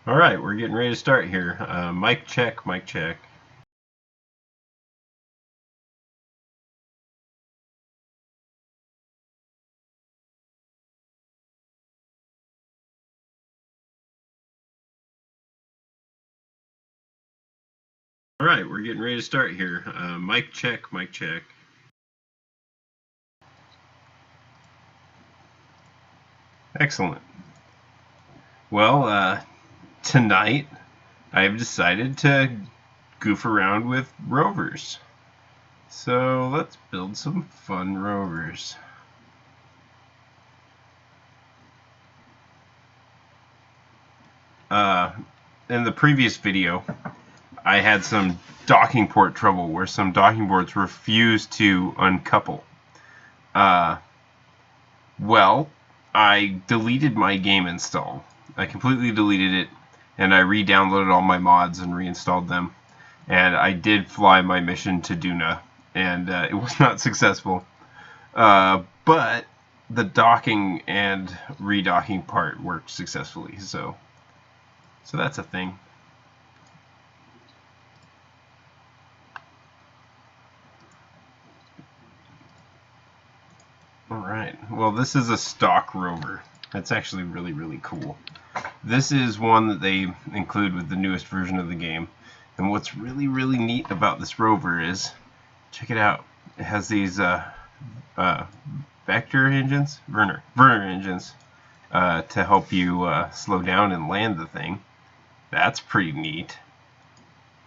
Alright, we're getting ready to start here. Mic check, mic check. Alright, we're getting ready to start here. Mic check, mic check. Excellent. Well, tonight I've decided to goof around with Rovers. So let's build some fun Rovers. In the previous video, I had some docking port trouble where some docking ports refused to uncouple. Well, I deleted my game install. I completely deleted it, and I re-downloaded all my mods and reinstalled them. And I did fly my mission to Duna, and it was not successful. But the docking and redocking part worked successfully, so that's a thing. Alright, well, this is a stock rover. That's actually really, really cool. This is one that they include with the newest version of the game. And what's really, really neat about this rover is, check it out. It has these vector engines, Werner engines, to help you slow down and land the thing. That's pretty neat.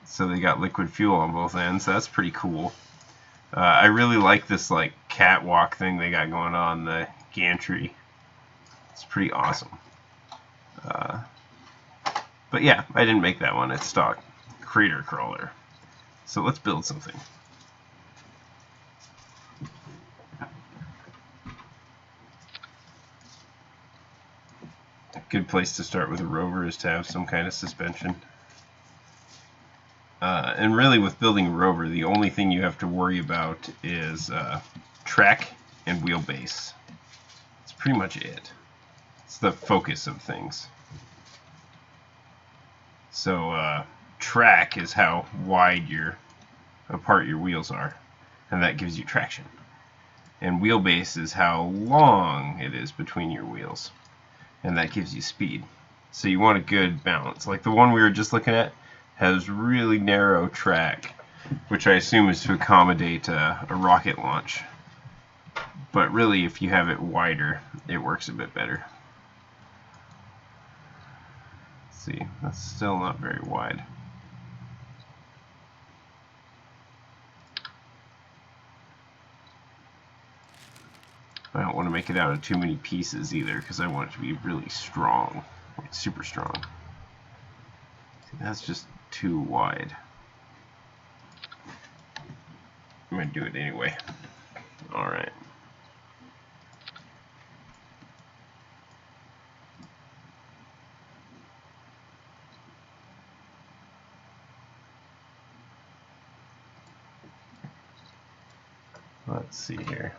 So they got liquid fuel on both ends. That's pretty cool. I really like this like catwalk thing they got going on, the gantry. It's pretty awesome. But yeah, I didn't make that one. It's stock crater crawler. So let's build something. A good place to start with a rover is to have some kind of suspension. And really with building a rover, the only thing you have to worry about is track and wheelbase. That's pretty much it. It's the focus of things. So track is how wide apart your wheels are, and that gives you traction. And wheelbase is how long it is between your wheels, and that gives you speed. So you want a good balance. Like the one we were just looking at has really narrow track, which I assume is to accommodate a rocket launch. But really, if you have it wider, it works a bit better. Let's see, that's still not very wide. I don't want to make it out of too many pieces either, because I want it to be really strong, like super strong. See, that's just too wide. I'm going to do it anyway. Alright. Let's see here.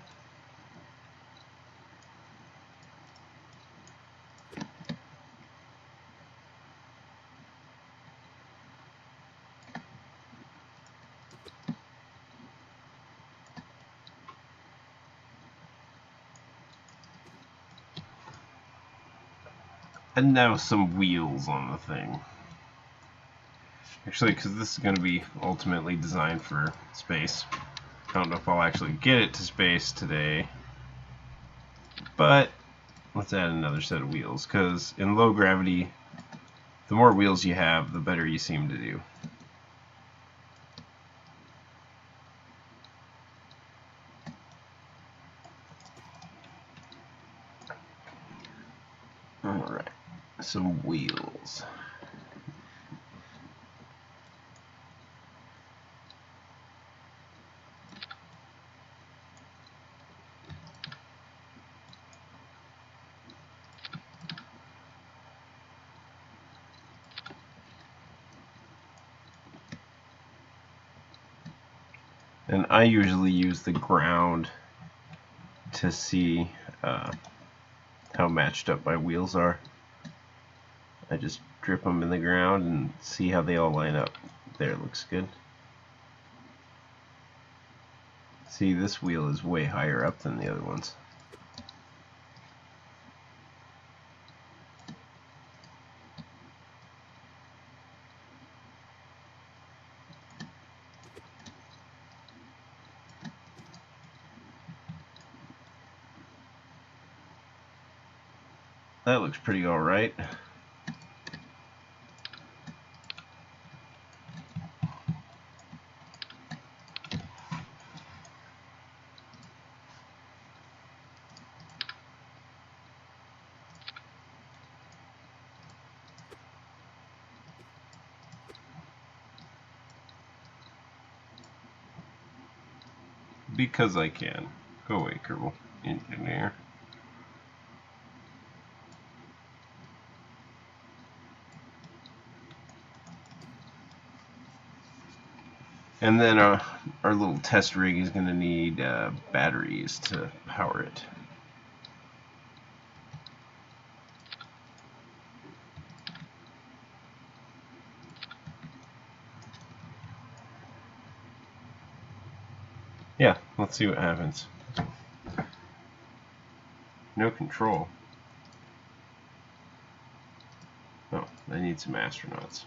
And now some wheels on the thing. Actually, because this is going to be ultimately designed for space. I don't know if I'll actually get it to space today. But let's add another set of wheels, because in low gravity, the more wheels you have, the better you seem to do. Alright, some wheels. And I usually use the ground to see how matched up my wheels are. I just drip them in the ground and see how they all line up. There, looks good. See, this wheel is way higher up than the other ones. That looks pretty alright. Because I can. Go away, Kerbal. Engineer. And then our little test rig is going to need batteries to power it. Yeah, let's see what happens. No control. Oh, I need some astronauts.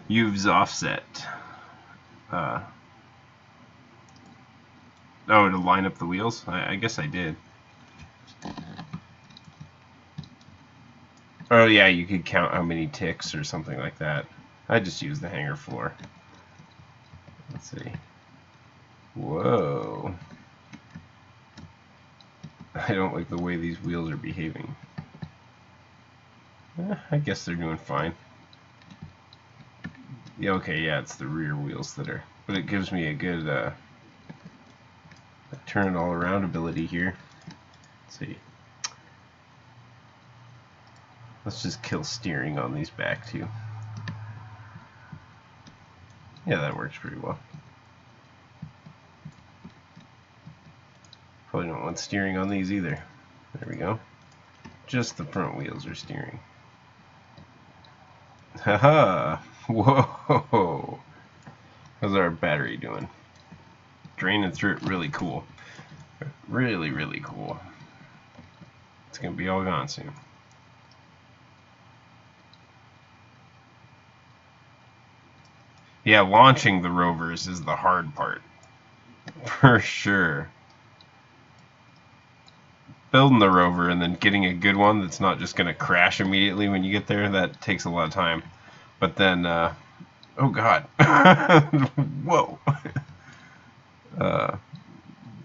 Uve's offset. Oh, to line up the wheels? I guess I did. Oh yeah, you could count how many ticks or something like that. I just used the hanger floor. Let's see. Whoa. I don't like the way these wheels are behaving. I guess they're doing fine. Yeah, okay, yeah, it's the rear wheels that are... But it gives me a good turn it all around ability here. Let's see. Let's just kill steering on these back two. Yeah, that works pretty well. Probably don't want steering on these either. There we go. Just the front wheels are steering. Haha! Whoa! How's our battery doing? Draining through it really cool. Really, really cool. It's gonna be all gone soon. Yeah, launching the Rovers is the hard part. For sure. Building the rover and then getting a good one that's not just going to crash immediately when you get there, that takes a lot of time. But then, oh god. Whoa.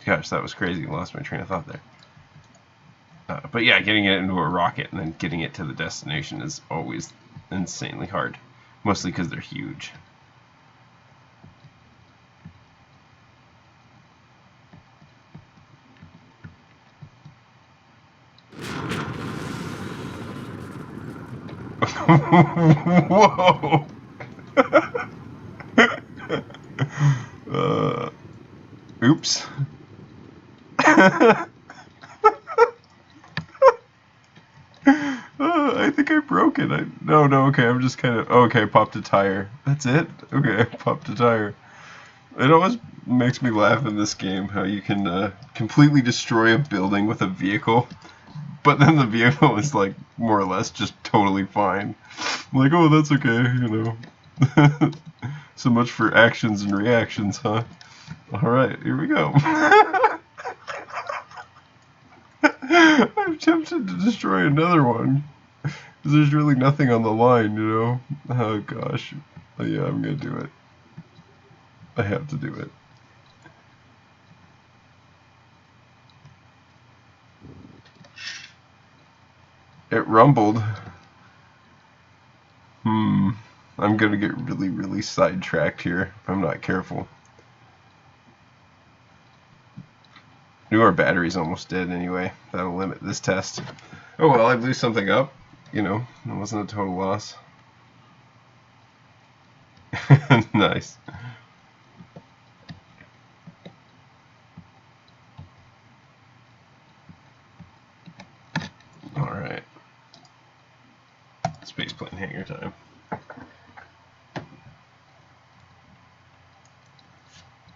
Gosh, that was crazy. Lost my train of thought there. But yeah, getting it into a rocket and then getting it to the destination is always insanely hard. Mostly because they're huge. Whoa! Oops. I think I broke it. No, okay, I'm just kind of... Okay, popped a tire. That's it? Okay, I popped a tire. It always makes me laugh in this game how you can completely destroy a building with a vehicle, but then the vehicle is like more or less just totally fine. I'm like, oh, that's okay, you know. So much for actions and reactions, huh? Alright, here we go. I'm tempted to destroy another one. Because there's really nothing on the line, you know? Oh gosh. But yeah, I'm gonna do it. I have to do it. It rumbled. I'm gonna get really, really sidetracked here if I'm not careful. Knew our battery's almost dead anyway. That'll limit this test. Oh well, I blew something up. You know, it wasn't a total loss. Nice. Alright. Spaceplane hangar time.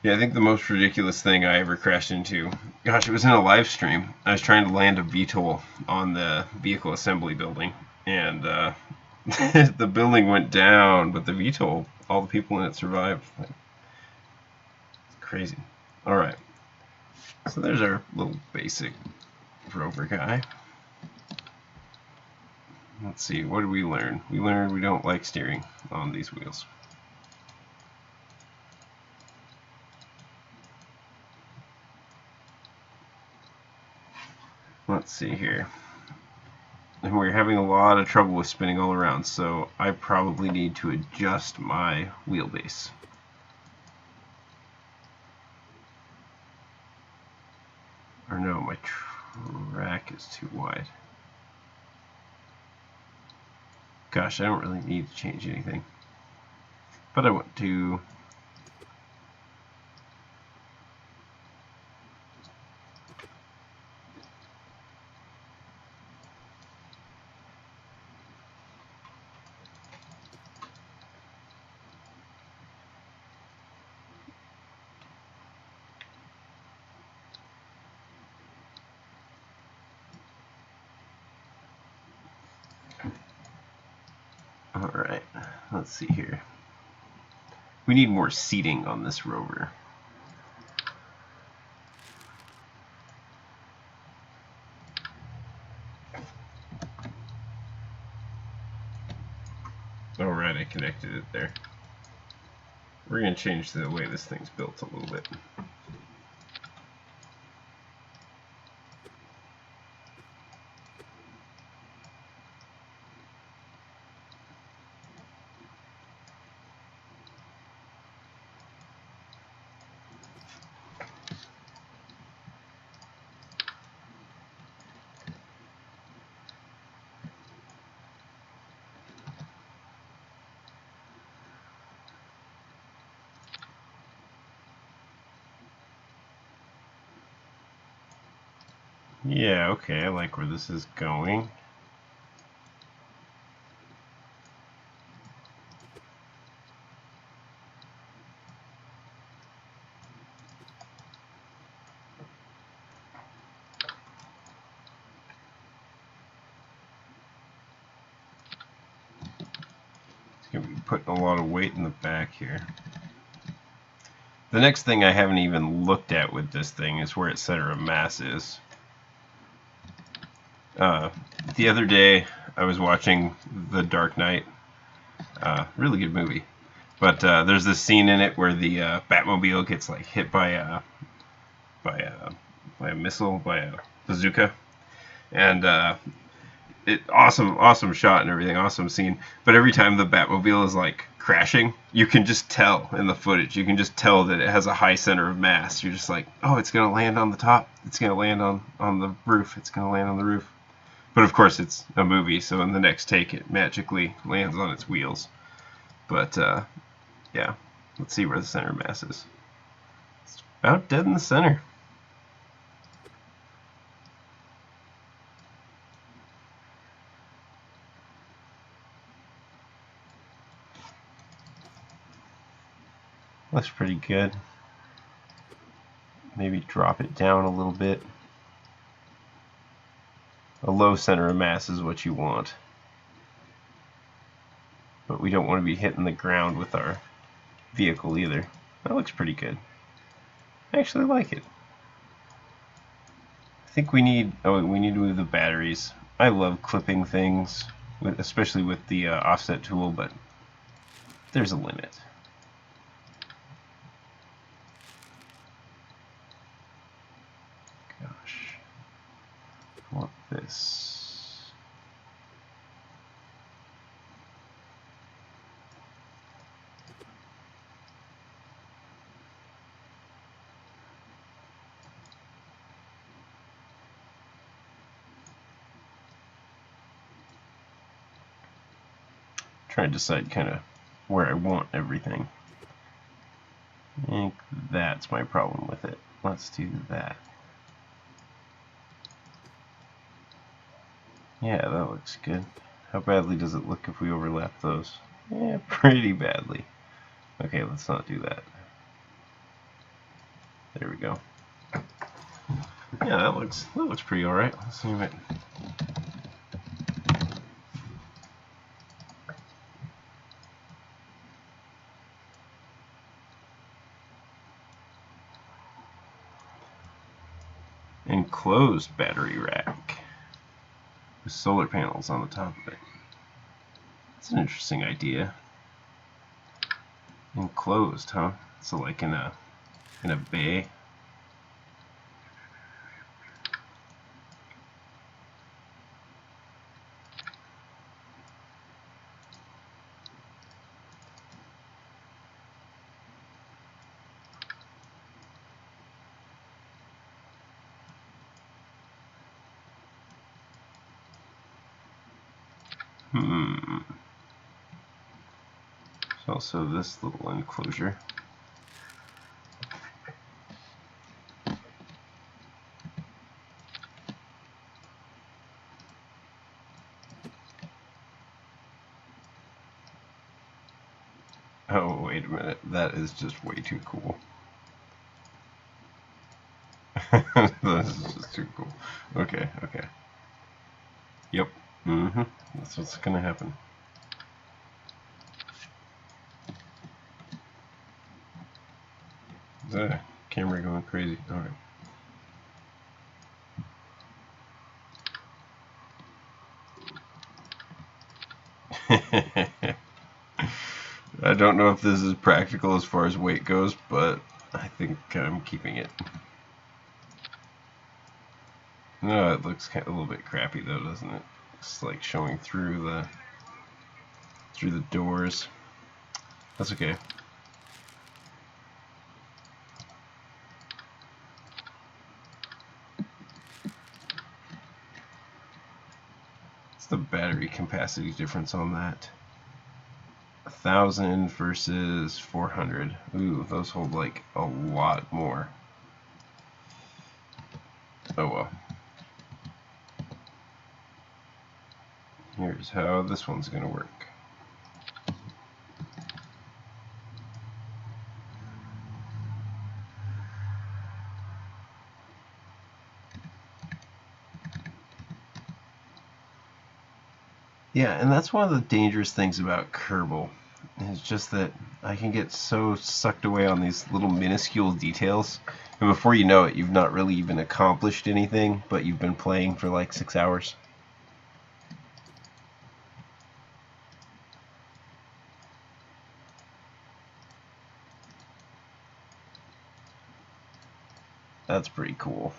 Yeah, I think the most ridiculous thing I ever crashed into, gosh, it was in a live stream. I was trying to land a VTOL on the vehicle assembly building, and the building went down, but the VTOL, all the people in it survived. Like, it's crazy. Alright, so there's our little basic rover guy. Let's see, what did we learn? We learned we don't like steering on these wheels. Let's see here. And we're having a lot of trouble with spinning all around, so I probably need to adjust my wheelbase. Or no, my track is too wide. Gosh, I don't really need to change anything. But I want to... Alright, let's see here. We need more seating on this rover. Alright, I connected it there. We're going to change the way this thing's built a little bit. Yeah, okay, I like where this is going. It's going to be putting a lot of weight in the back here. The next thing I haven't even looked at with this thing is where its center of mass is. The other day, I was watching The Dark Knight. Really good movie. But there's this scene in it where the Batmobile gets like hit by a missile, by a bazooka, and awesome shot and everything, awesome scene. But every time the Batmobile is like crashing, you can just tell in the footage. You can just tell that it has a high center of mass. You're just like, oh, it's gonna land on the top. It's gonna land on the roof. It's gonna land on the roof. But of course, it's a movie, so in the next take, it magically lands on its wheels. But yeah, let's see where the center of mass is. It's about dead in the center. Looks pretty good. Maybe drop it down a little bit. A low center of mass is what you want. But we don't want to be hitting the ground with our vehicle either. That looks pretty good. I actually like it. I think we need to move the batteries. I love clipping things, especially with the offset tool, but there's a limit. Gosh. I want this. Trying to decide kind of where I want everything. I think that's my problem with it. Let's do that. Yeah, that looks good. How badly does it look if we overlap those? Yeah, pretty badly. Okay, let's not do that. There we go. Yeah, that looks pretty alright. Let's zoom it. Enclosed battery rack with solar panels on the top of it. That's an interesting idea. Enclosed, huh? So like in a bay. There's also this little enclosure. Oh, wait a minute. That is just way too cool. This is just too cool. Okay, okay. Yep. That's what's gonna happen. Is that a camera going crazy? Alright. I don't know if this is practical as far as weight goes, but I think I'm keeping it. No, it looks kind of a little bit crappy though, doesn't it? It's like showing through the doors. That's okay. What's the battery capacity difference on that? 1,000 versus 400. Ooh, those hold like a lot more. Oh well. Here's how this one's gonna work. Yeah, and that's one of the dangerous things about Kerbal. It's just that I can get so sucked away on these little minuscule details, and before you know it, you've not really even accomplished anything, but you've been playing for like 6 hours. That's pretty cool.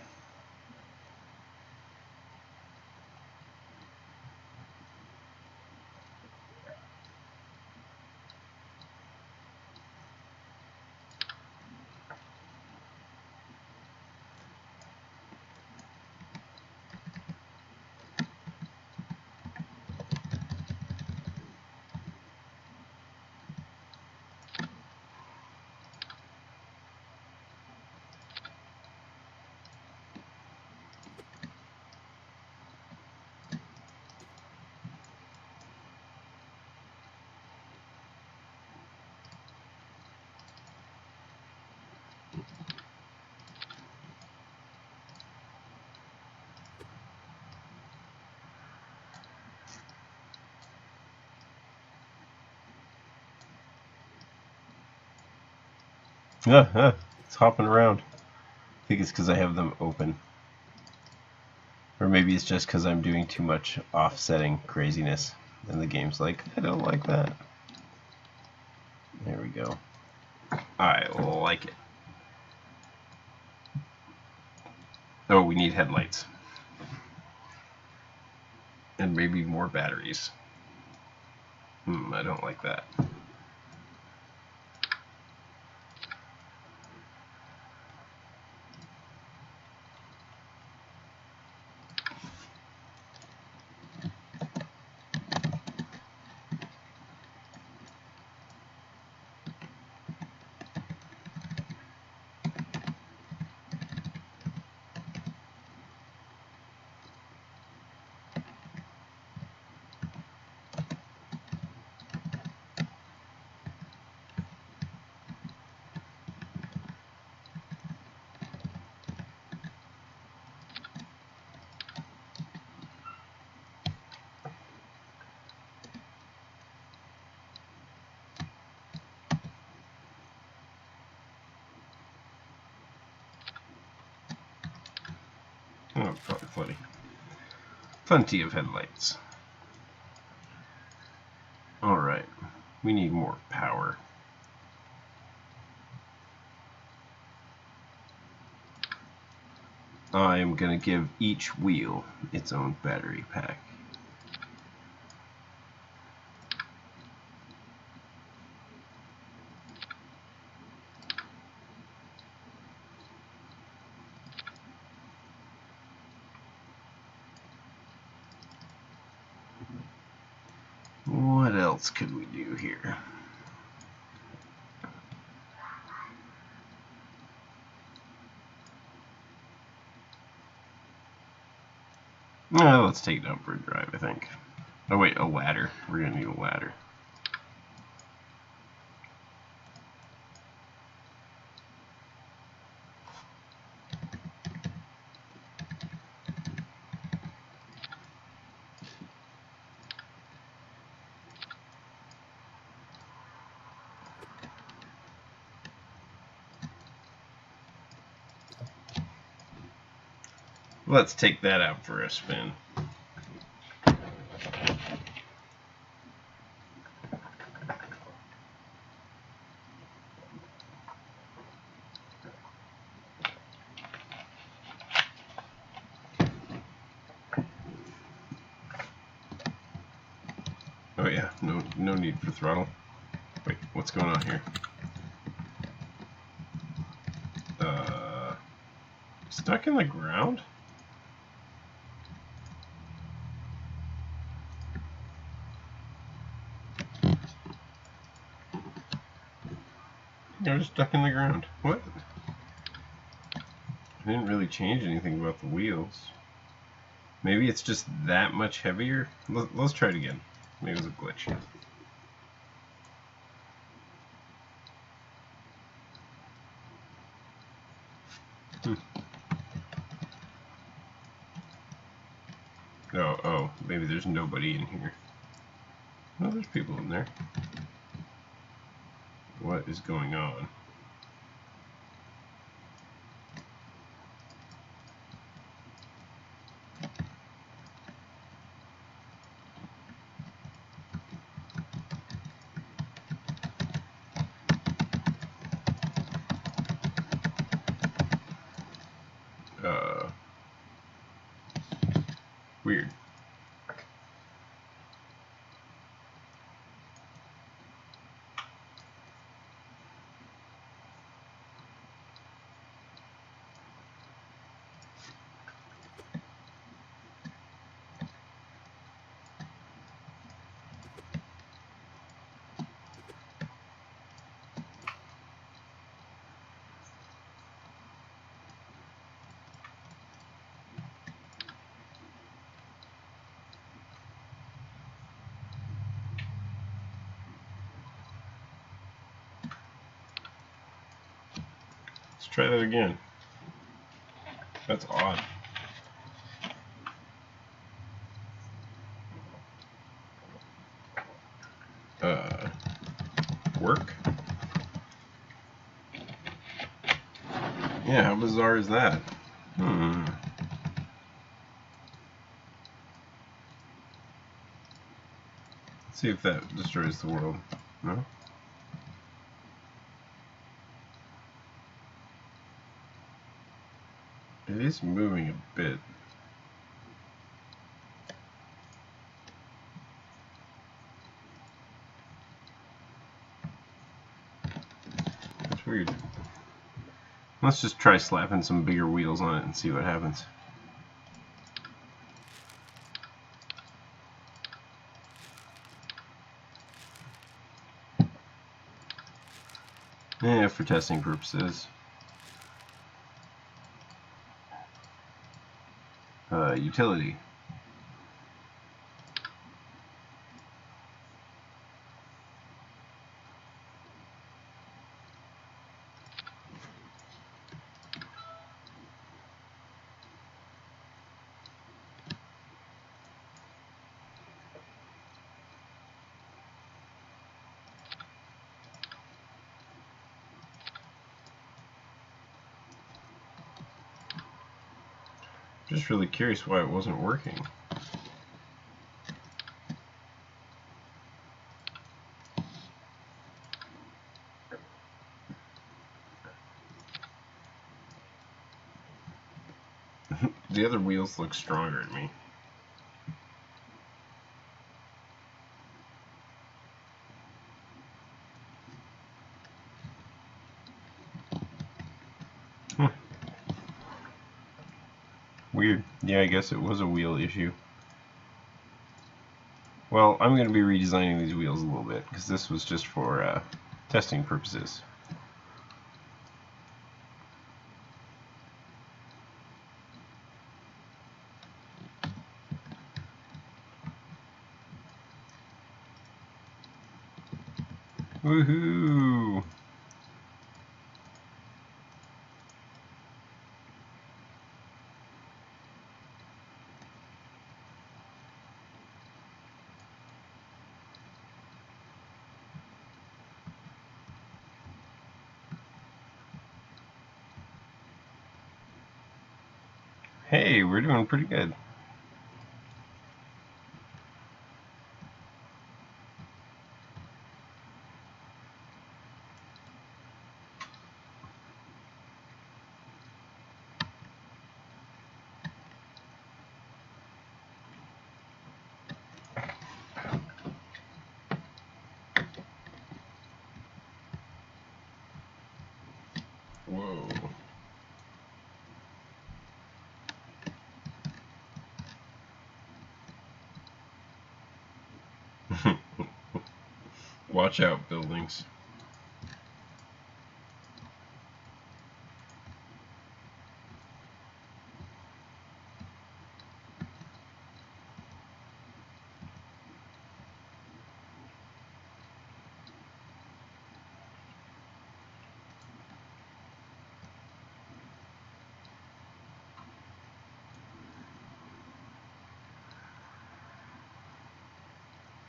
It's hopping around. I think it's because I have them open. Or maybe it's just because I'm doing too much offsetting craziness. And the game's like, I don't like that. There we go. I like it. Oh, we need headlights. And maybe more batteries. I don't like that. Oh, probably plenty of headlights. Alright, we need more power. I am going to give each wheel its own battery pack. What else could we do here? Let's take it out for a drive, I think. Oh wait, a ladder. We're gonna need a ladder. Let's take that out for a spin. Oh yeah, no need for throttle. Wait, what's going on here? Stuck in the ground? You're stuck in the ground. What? I didn't really change anything about the wheels. Maybe it's just that much heavier? Let's try it again. Maybe it was a glitch. Oh, maybe there's nobody in here. Oh, there's people in there. What is going on? Weird. Let's try that again. That's odd. Work? Yeah, how bizarre is that? Let's see if that destroys the world. No? It is moving a bit. That's weird. Let's just try slapping some bigger wheels on it and see what happens. Yeah, for testing purposes. Utility. Just really curious why it wasn't working. The other wheels look stronger to me. Weird. Yeah, I guess it was a wheel issue. Well, I'm going to be redesigning these wheels a little bit, because this was just for testing purposes. Woohoo! Hey, we're doing pretty good. Whoa. Watch out, buildings.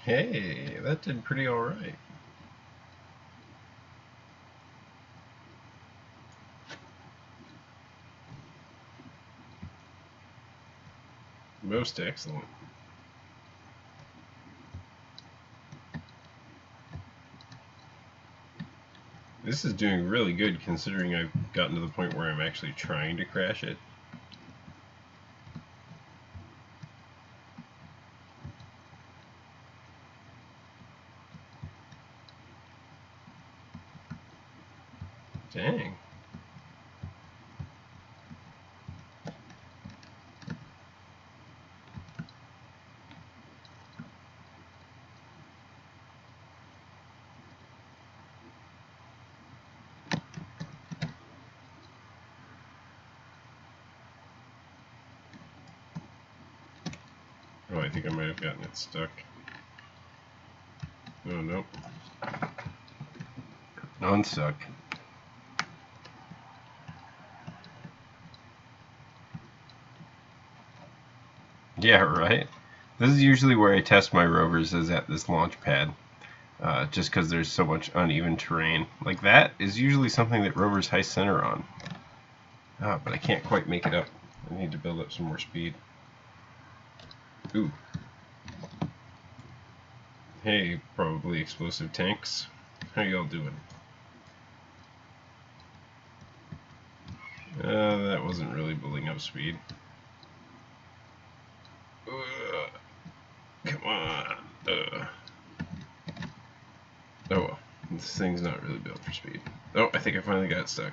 Hey, that did pretty alright. Most excellent. This is doing really good considering I've gotten to the point where I'm actually trying to crash it. Dang. Oh, I think I might have gotten it stuck. Oh, nope. Unstuck. Yeah, right? This is usually where I test my rovers, is at this launch pad. Just because there's so much uneven terrain. Like that is usually something that rovers high center on. But I can't quite make it up. I need to build up some more speed. Ooh. Hey, probably explosive tanks. How y'all doing? That wasn't really building up speed. Come on. Oh well. This thing's not really built for speed. Oh, I think I finally got it stuck.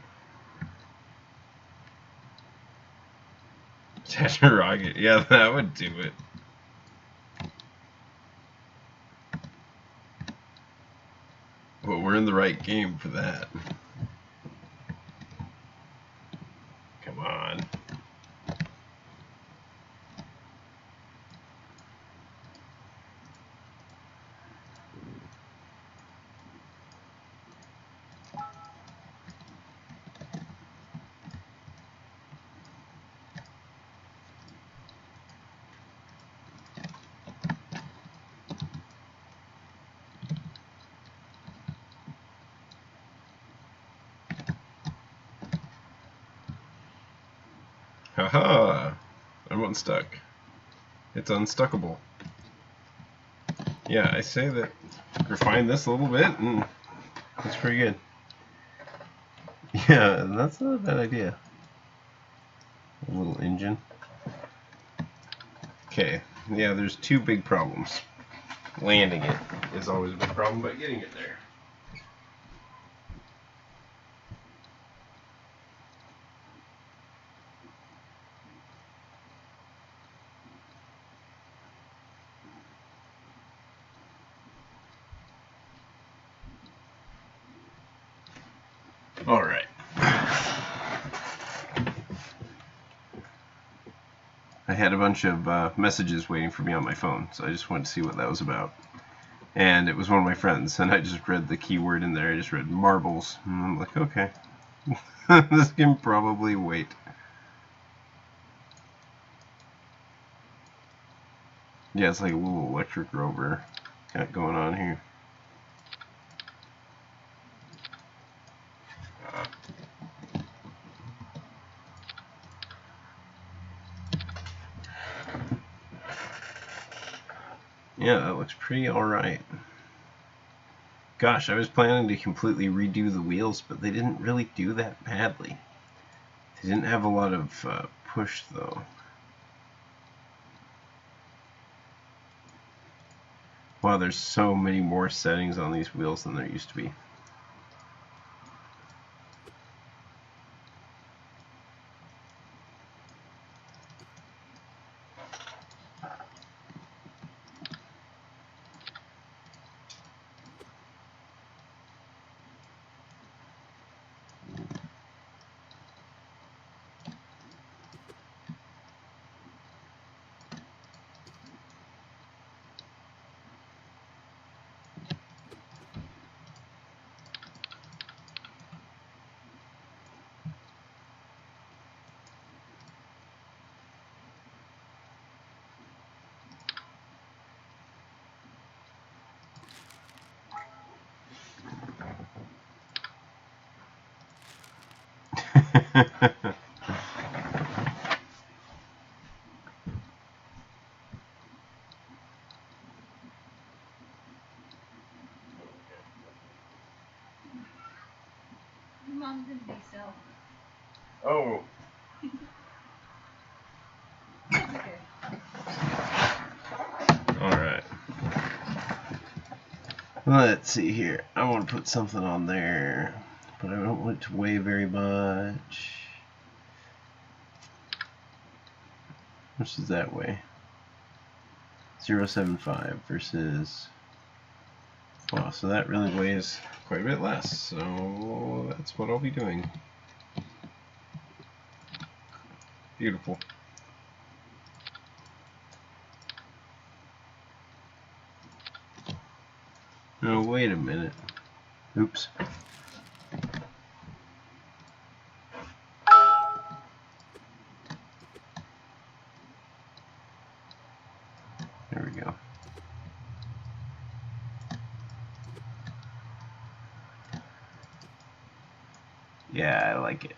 Attach a rocket. Yeah, that would do it. Well, we're in the right game for that. Come on. Haha. one stuck. It's unstuckable. Yeah, I say that refine this a little bit and it's pretty good. Yeah, that's not a bad idea. A little engine. Okay, yeah, there's two big problems. Landing it is always a big problem, but getting it there. All right. I had a bunch of messages waiting for me on my phone, so I just wanted to see what that was about. And it was one of my friends, and I just read the keyword in there. I just read marbles, and I'm like, okay, this can probably wait. Yeah, it's like a little electric rover got going on here. Yeah, that looks pretty alright. Gosh, I was planning to completely redo the wheels, but they didn't really do that badly. They didn't have a lot of push, though. Wow, there's so many more settings on these wheels than there used to be. Mom didn't be so. Oh. It's okay. Alright. Let's see here. I want to put something on there, but I don't want it to weigh very much. How much does that weigh? 0.75 versus... Wow, so that really weighs quite a bit less, so that's what I'll be doing. Beautiful. No, wait a minute. Oops. There we go. Yeah, I like it.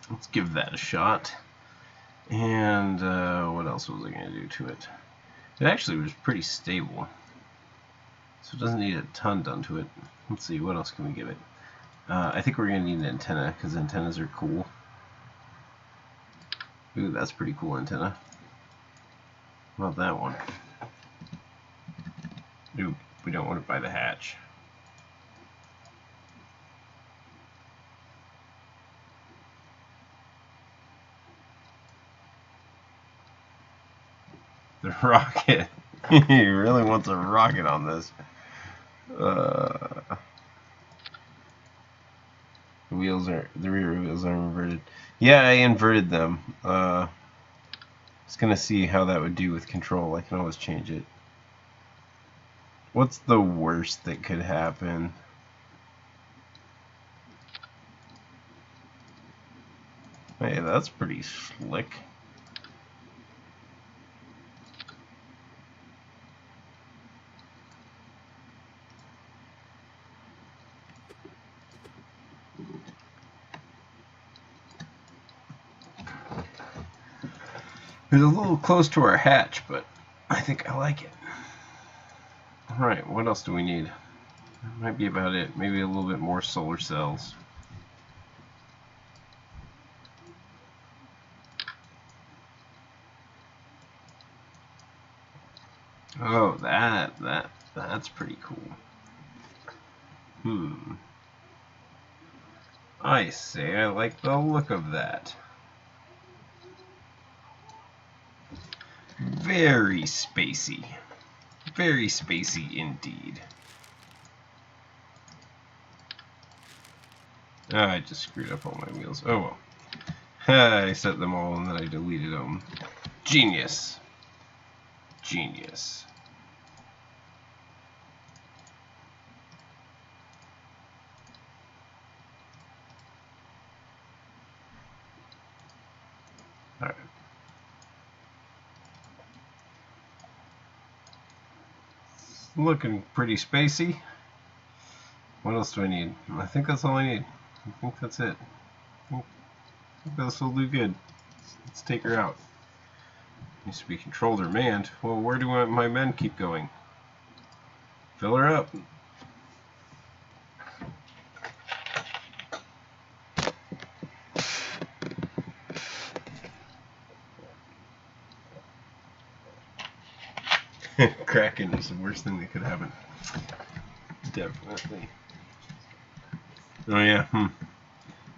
Let's give that a shot. And what else was I going to do to it? It actually was pretty stable, so it doesn't need a ton done to it. Let's see, what else can we give it? I think we're going to need an antenna, because antennas are cool. Ooh, that's pretty cool antenna. How about that one? Ooh, we don't want it by the hatch. The rocket. He really wants a rocket on this. rear wheels are inverted. Yeah, I inverted them. I was gonna see how that would do with control. I can always change it. What's the worst that could happen? Hey, that's pretty slick. It's a little close to our hatch, but I think I like it. Alright, what else do we need? That might be about it. Maybe a little bit more solar cells. Oh, that's pretty cool. I say I like the look of that. Very spacey. Very spacey indeed. Oh, I just screwed up all my wheels. Oh well. I set them all and then I deleted them. Genius. Genius. Alright. Looking pretty spacey. What else do I need? I think that's all I need. I think that's it. I think this will do good. Let's take her out. Needs to be controlled or manned. Well, where do my men keep going? Fill her up. Cracking is the worst thing that could happen. Definitely. Oh yeah.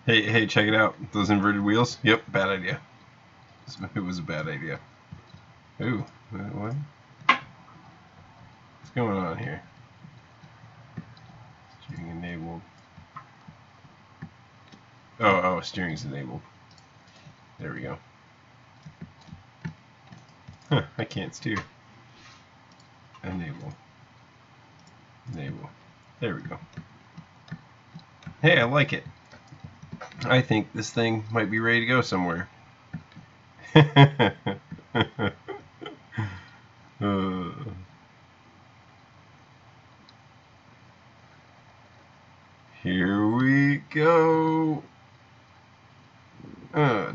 Hey, check it out. Those inverted wheels. Yep, bad idea. It was a bad idea. Ooh, what? What's going on here? Steering enabled. Oh, steering's enabled. There we go. Huh, I can't steer. Enable. Enable. There we go. Hey, I like it. I think this thing might be ready to go somewhere. Here we go.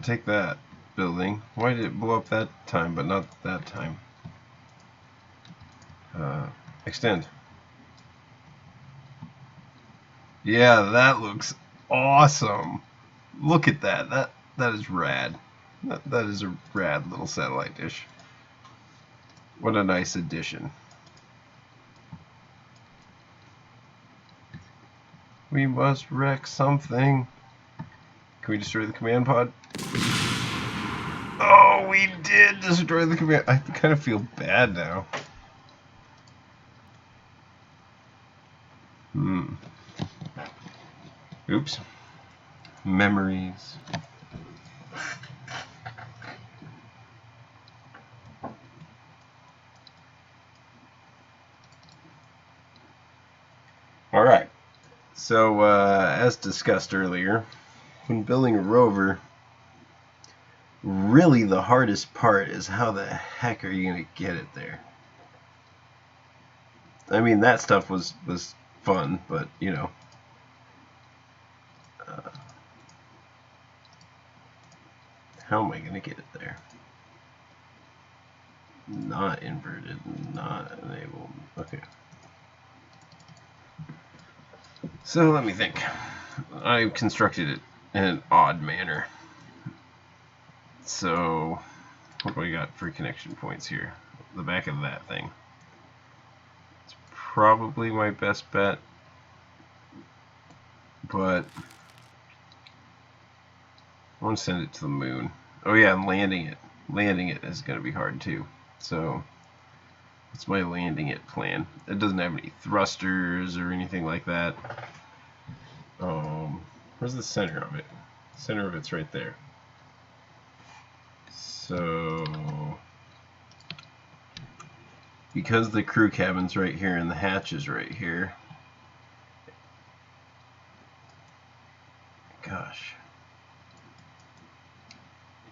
Take that, building. Why did it blow up that time, but not that time? Extend. Yeah, that looks awesome. Look at that. That is rad. That is a rad little satellite dish. What a nice addition. We must wreck something. Can we destroy the command pod? Oh, we did destroy the command. I kind of feel bad now. Oops. Memories. Alright. So, as discussed earlier, when building a rover, really the hardest part is how the heck are you going to get it there? I mean, that stuff was fun, but, you know. How am I going to get it there? Not inverted, not enabled. Okay. So let me think. I constructed it in an odd manner. So, what do we got for connection points here? The back of that thing. It's probably my best bet, but I want to send it to the moon. Oh yeah, and landing it. Landing it is going to be hard too. So, that's my landing it plan. It doesn't have any thrusters or anything like that. Where's the center of it? The center of it's right there. So, because the crew cabin's right here and the hatch is right here, gosh,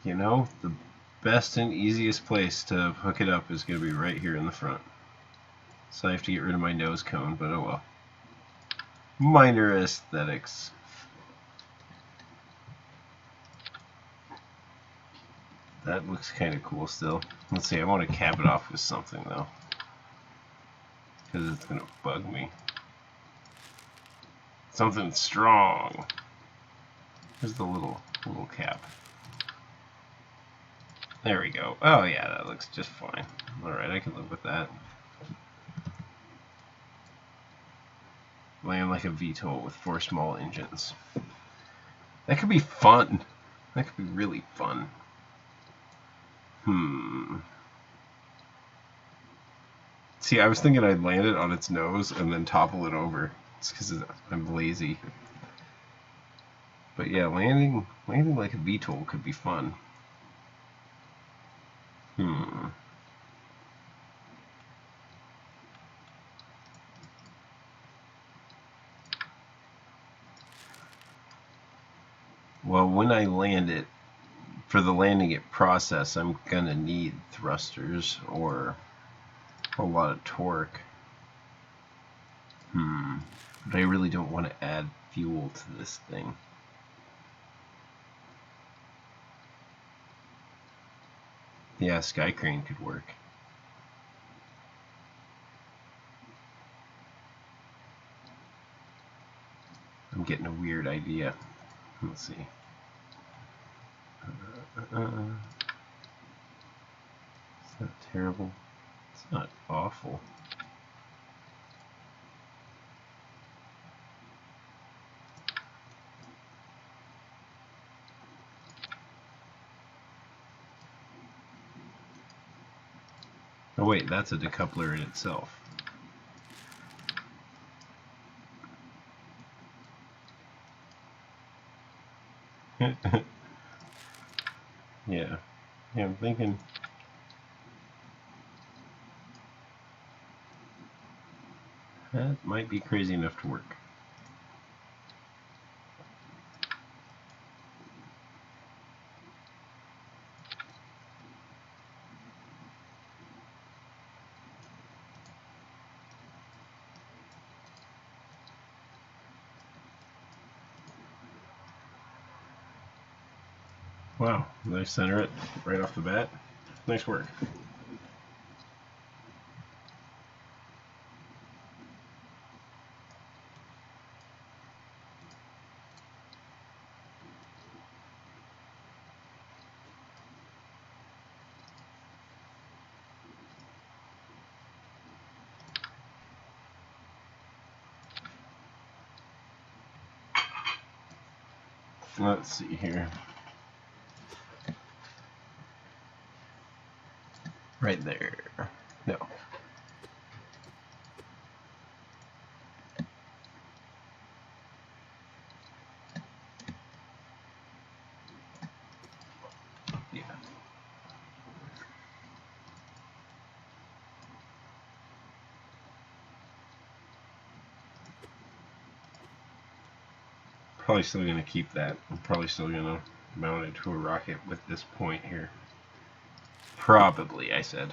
you know, the best and easiest place to hook it up is going to be right here in the front. So I have to get rid of my nose cone, but oh well. Minor aesthetics. That looks kind of cool still. Let's see, I want to cap it off with something though, because it's going to bug me. Something strong. Here's the little cap. There we go. Oh yeah, that looks just fine. Alright, I can live with that. Land like a VTOL with 4 small engines. That could be fun. That could be really fun. See, I was thinking I'd land it on its nose and then topple it over. It's because I'm lazy. But yeah, landing like a VTOL could be fun. Well, when I land it, for the landing it process, I'm gonna need thrusters or a lot of torque. But I really don't want to add fuel to this thing. Yeah, sky crane could work. I'm getting a weird idea. Let's see. It's not terrible. It's not awful. Oh wait, that's a decoupler in itself. Yeah, I'm thinking that might be crazy enough to work. Wow, did I center it right off the bat? Nice work. Let's see here. Right there. No. Yeah. Probably still going to keep that. I'm probably still going to mount it to a rocket with this point here. Probably, I said.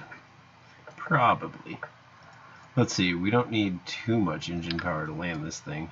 Probably. Let's see, we don't need too much engine power to land this thing.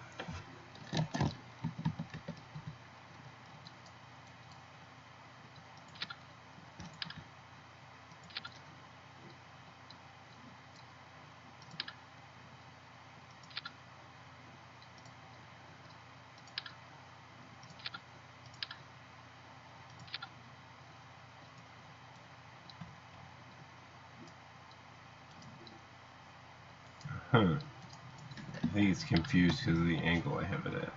I think it's confused because of the angle I have it at.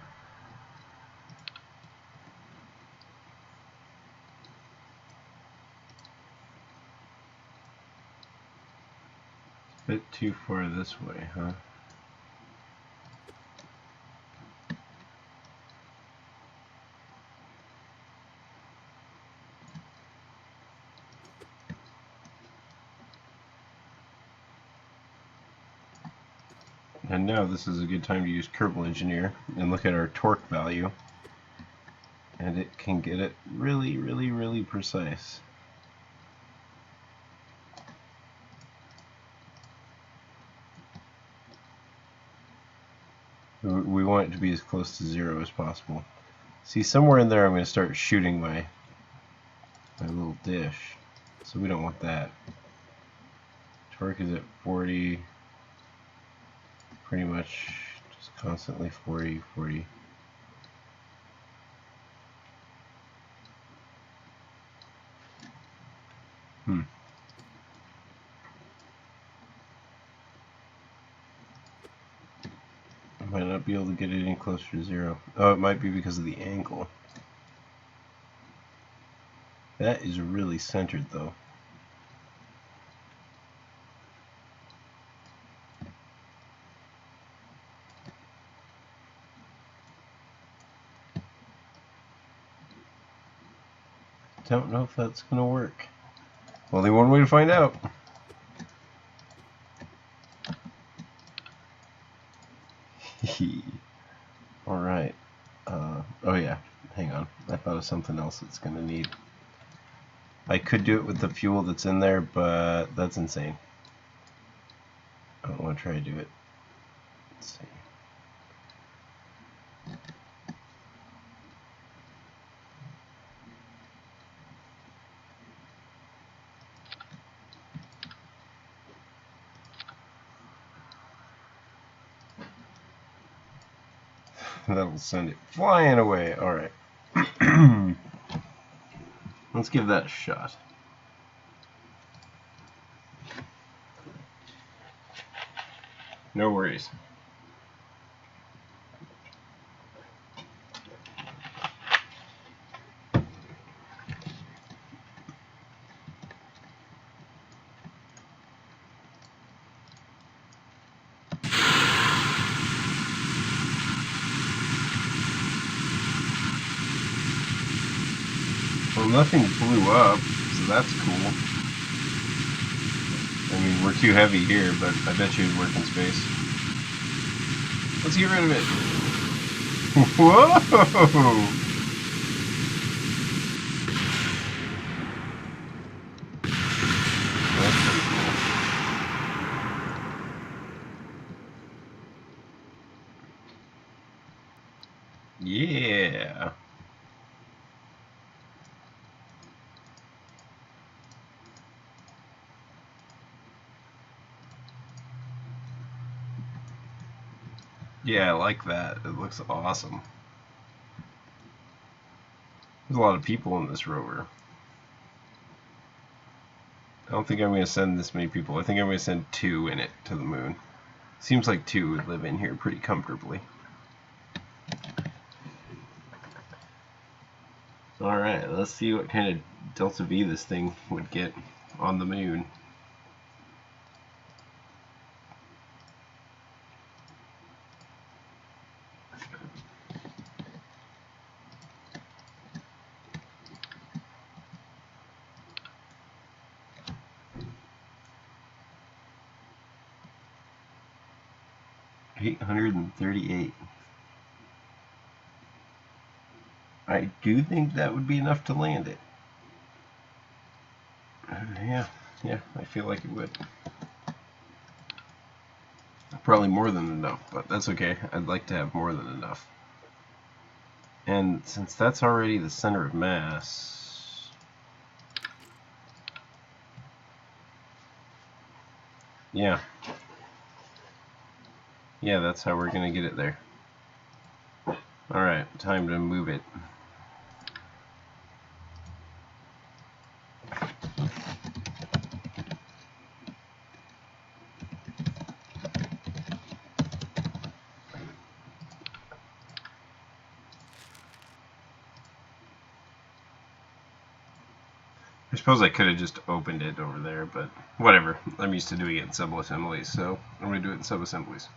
A bit too far this way, huh? And now this is a good time to use Kerbal Engineer and look at our torque value. And it can get it really, really, really precise. We want it to be as close to 0 as possible. See, somewhere in there I'm going to start shooting my little dish. So we don't want that. Torque is at 40. Pretty much just constantly 40, 40. I might not be able to get it any closer to 0. Oh, it might be because of the angle. That is really centered though. Don't know if that's going to work. Only one way to find out. Alright. Oh yeah, hang on. I thought of something else it's going to need. I could do it with the fuel that's in there, but that's insane. I don't want to try to do it. Let's see. That'll send it flying away. Alright. Let's give that a shot. No worries. Well, nothing blew up, so that's cool. I mean, we're too heavy here, but I bet you it'd work in space. Let's get rid of it. Whoa! That's pretty cool. Yeah. Yeah, I like that. It looks awesome. There's a lot of people in this rover. I don't think I'm going to send this many people. I think I'm going to send 2 in it to the moon. Seems like 2 would live in here pretty comfortably. Alright, let's see what kind of Delta V this thing would get on the moon. $838. I do think that would be enough to land it. Yeah, I feel like it would. Probably more than enough, but that's okay. I'd like to have more than enough. And since that's already the center of mass, yeah, that's how we're gonna get it there. Alright, time to move it. I suppose I could have just opened it over there, but whatever. I'm used to doing it in sub-assemblies, so I'm going to do it in sub-assemblies.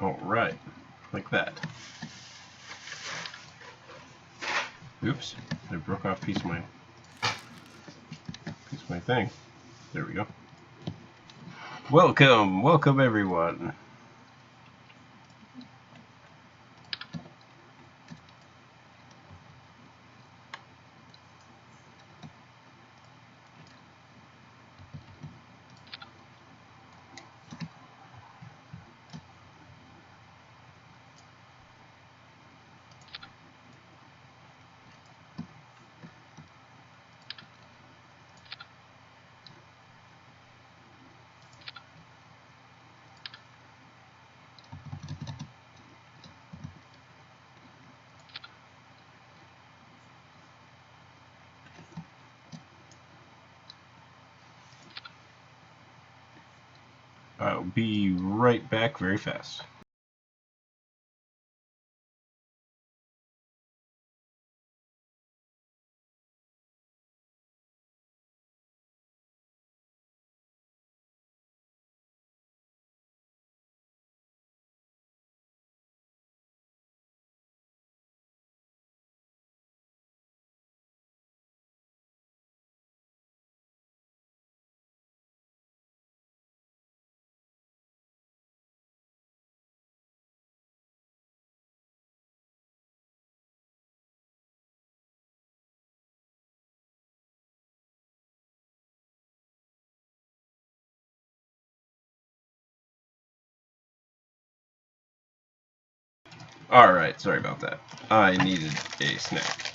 Alright, like that. Oops, I broke off a piece of my thing. There we go. Welcome everyone. I'll be right back very fast. Alright, sorry about that. I needed a snack.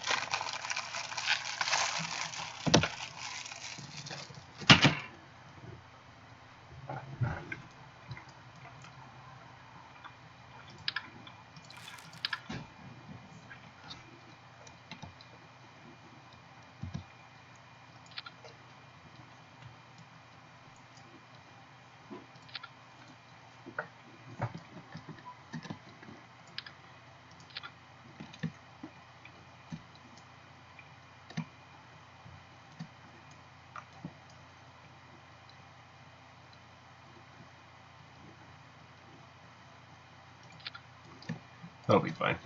That'll be fine.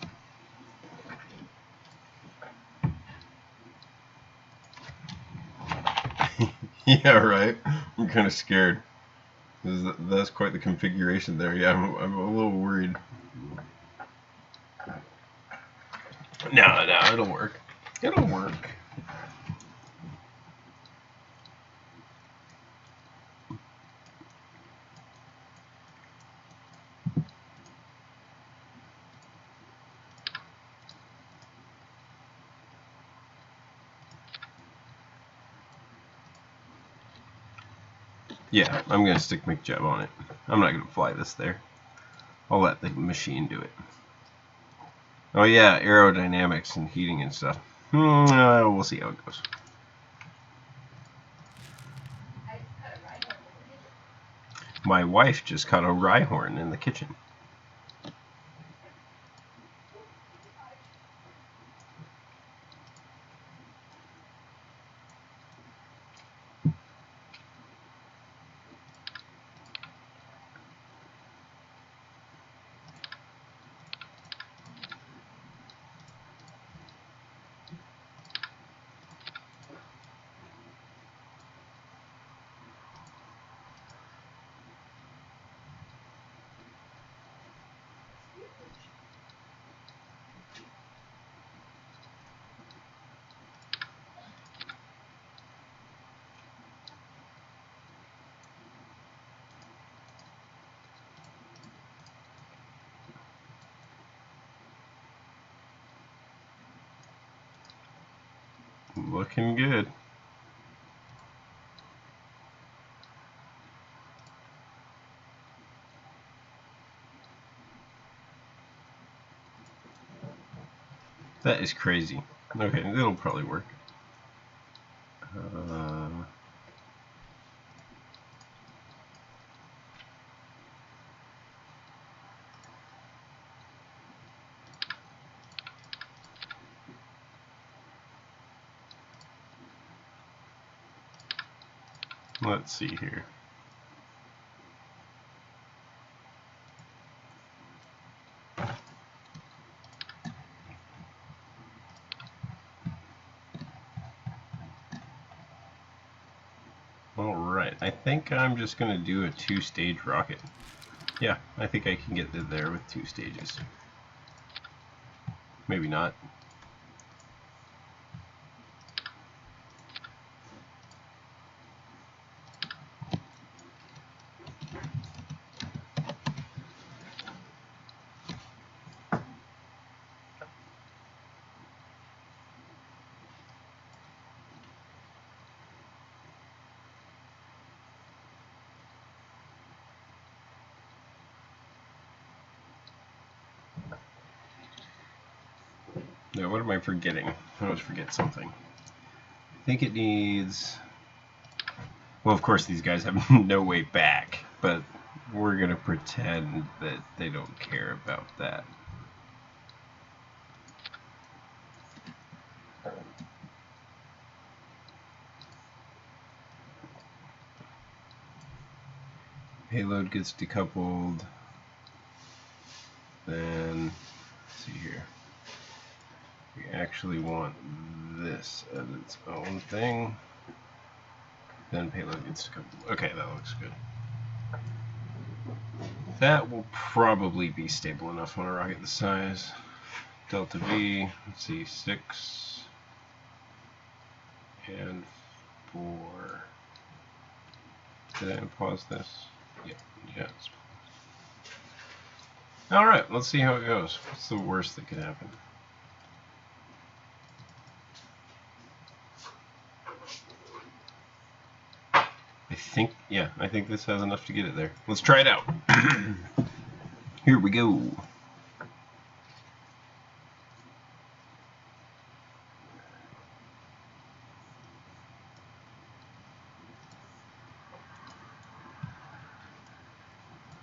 Yeah, right. I'm kind of scared. That's quite the configuration there. Yeah, I'm a little worried. No, it'll work. It'll work. Yeah, I'm going to stick McJeb on it. I'm not going to fly this there. I'll let the machine do it. Oh yeah, aerodynamics and heating and stuff. We'll see how it goes. My wife just caught a rhyhorn in the kitchen. Looking good. That is crazy. Okay, it'll probably work. Let's see here. Alright, I think I'm just going to do a 2-stage rocket. Yeah, I think I can get there with 2 stages. Maybe not. Now, what am I forgetting? I always forget something. I think it needs... Well, of course, these guys have no way back, but we're going to pretend that they don't care about that. Payload gets decoupled. Then, let's see here. We actually want this as its own thing. Then payload gets decoupled. Okay, that looks good. That will probably be stable enough on a rocket this size. Delta V, let's see, 6 and 4. Did I pause this? Yeah, yes. Alright, let's see how it goes. What's the worst that could happen? I think this has enough to get it there. Let's try it out. Here we go.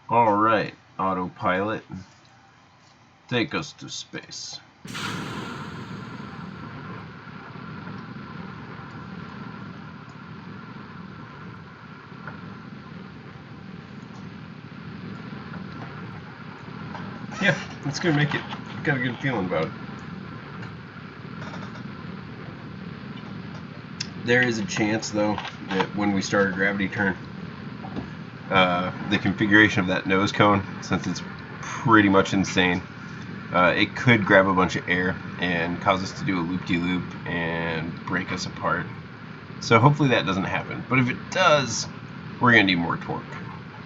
Alright, autopilot. Take us to space. Yeah, it's gonna make it. Got a good feeling about it. There is a chance, though, that when we start a gravity turn, the configuration of that nose cone, since it's pretty much insane, it could grab a bunch of air and cause us to do a loop-de-loop and break us apart. So hopefully that doesn't happen. But if it does, we're gonna need more torque.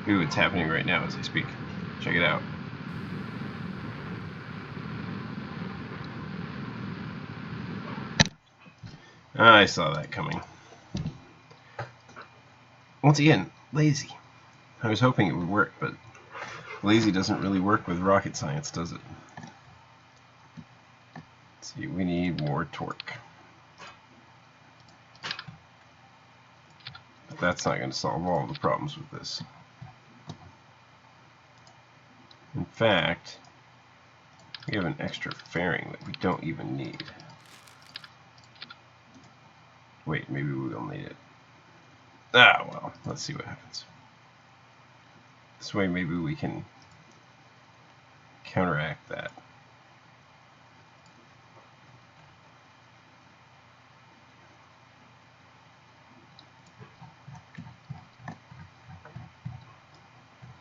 Ooh, it's happening right now as I speak. Check it out. I saw that coming. Once again, lazy. I was hoping it would work, but lazy doesn't really work with rocket science, does it? Let's see, we need more torque. But that's not going to solve all the problems with this. In fact, we have an extra fairing that we don't even need. Wait, maybe we will need it. Ah, well, let's see what happens. This way maybe we can counteract that.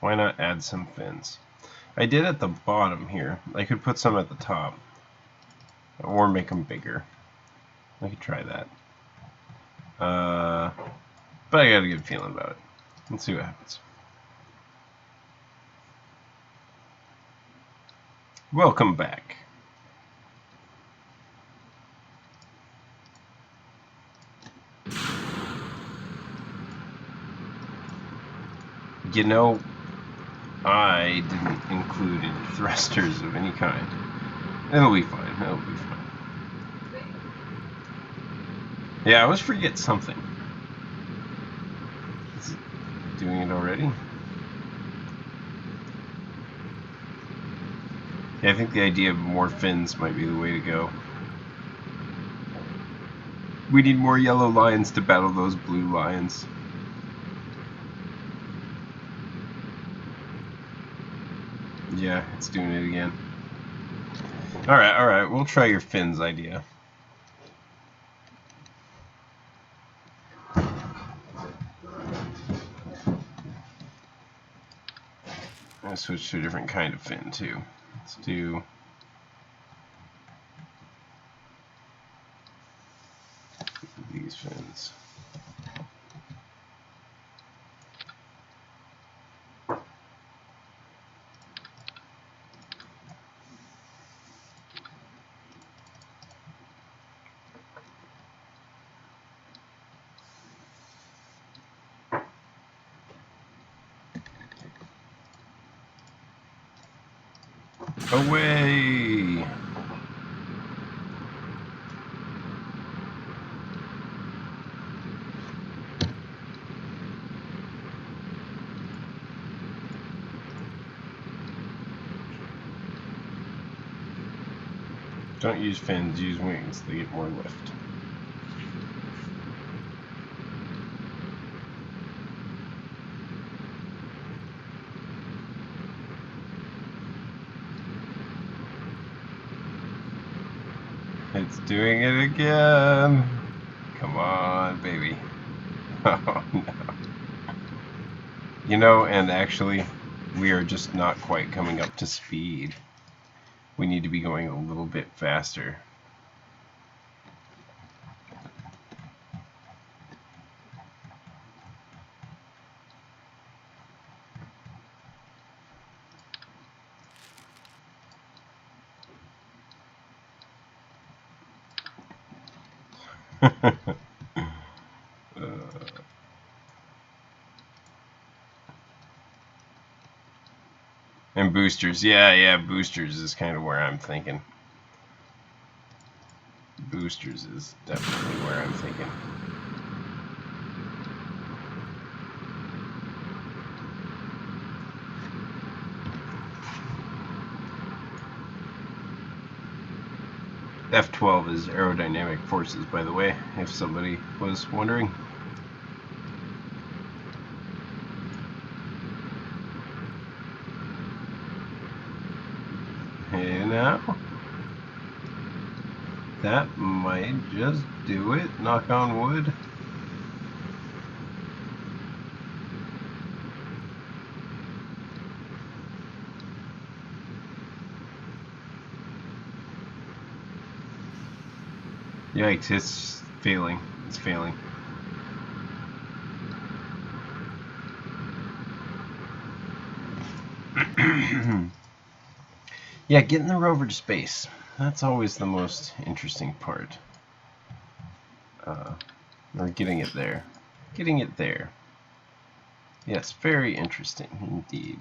Why not add some fins? I did at the bottom here. I could put some at the top. Or make them bigger. I could try that. But I got a good feeling about it. Let's see what happens. Welcome back. You know, I didn't include any thrusters of any kind. It'll be fine. It'll be fine. Yeah, I always forget something. Is it doing it already? Yeah, I think the idea of more fins might be the way to go. We need more yellow lions to battle those blue lions. Yeah, it's doing it again. Alright, we'll try your fins idea. I'll switch to a different kind of fin too. Let's do these fins. Away! Don't use fins, use wings. They get more lift. It's doing it again. Come on, baby. Oh, no. You know, and actually, we are just not quite coming up to speed. We need to be going a little bit faster. And boosters, yeah, boosters is kind of where I'm thinking. Boosters is definitely where I'm thinking. F12 is aerodynamic forces, by the way, if somebody was wondering. Hey now. That might just do it, knock on wood. Yikes, it's failing. It's failing. Yeah, getting the rover to space. That's always the most interesting part. Or getting it there. Getting it there. Yes, very interesting indeed.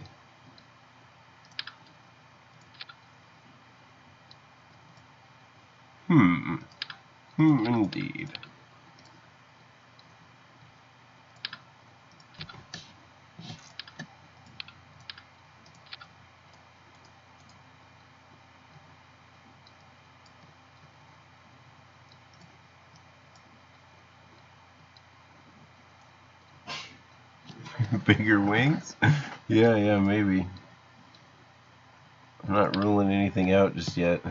Indeed. Bigger wings? Yeah, maybe. I'm not ruling anything out just yet.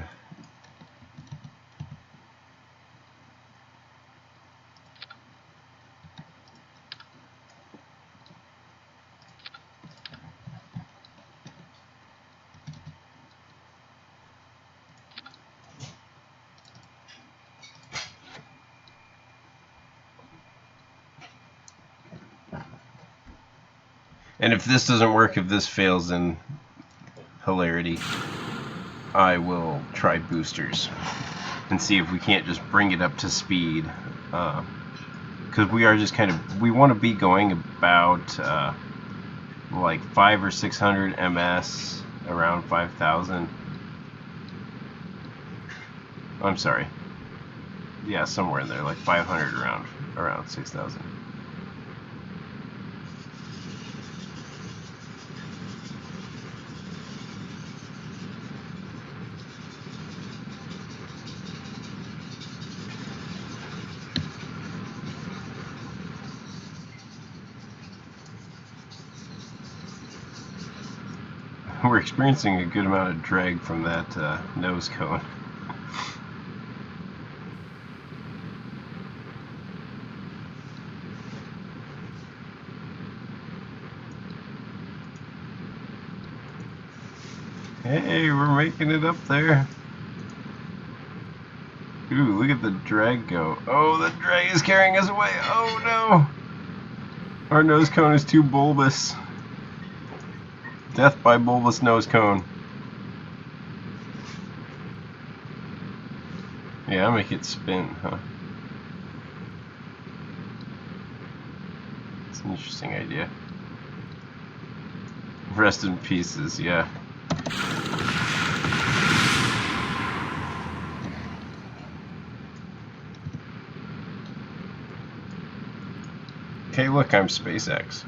And if this doesn't work, if this fails, then hilarity, I will try boosters and see if we can't just bring it up to speed. Because we are just kind of, we want to be going about like 500 or 600 ms, around 5,000. I'm sorry. Yeah, somewhere in there, like 500 around 6,000. We're experiencing a good amount of drag from that nose cone. Hey, we're making it up there. Ooh, look at the drag go. Oh, the drag is carrying us away. Oh no! Our nose cone is too bulbous. Death by bulbous nose cone. Yeah, I'll make it spin, huh? It's an interesting idea. Rest in pieces, yeah. Okay, look, I'm SpaceX.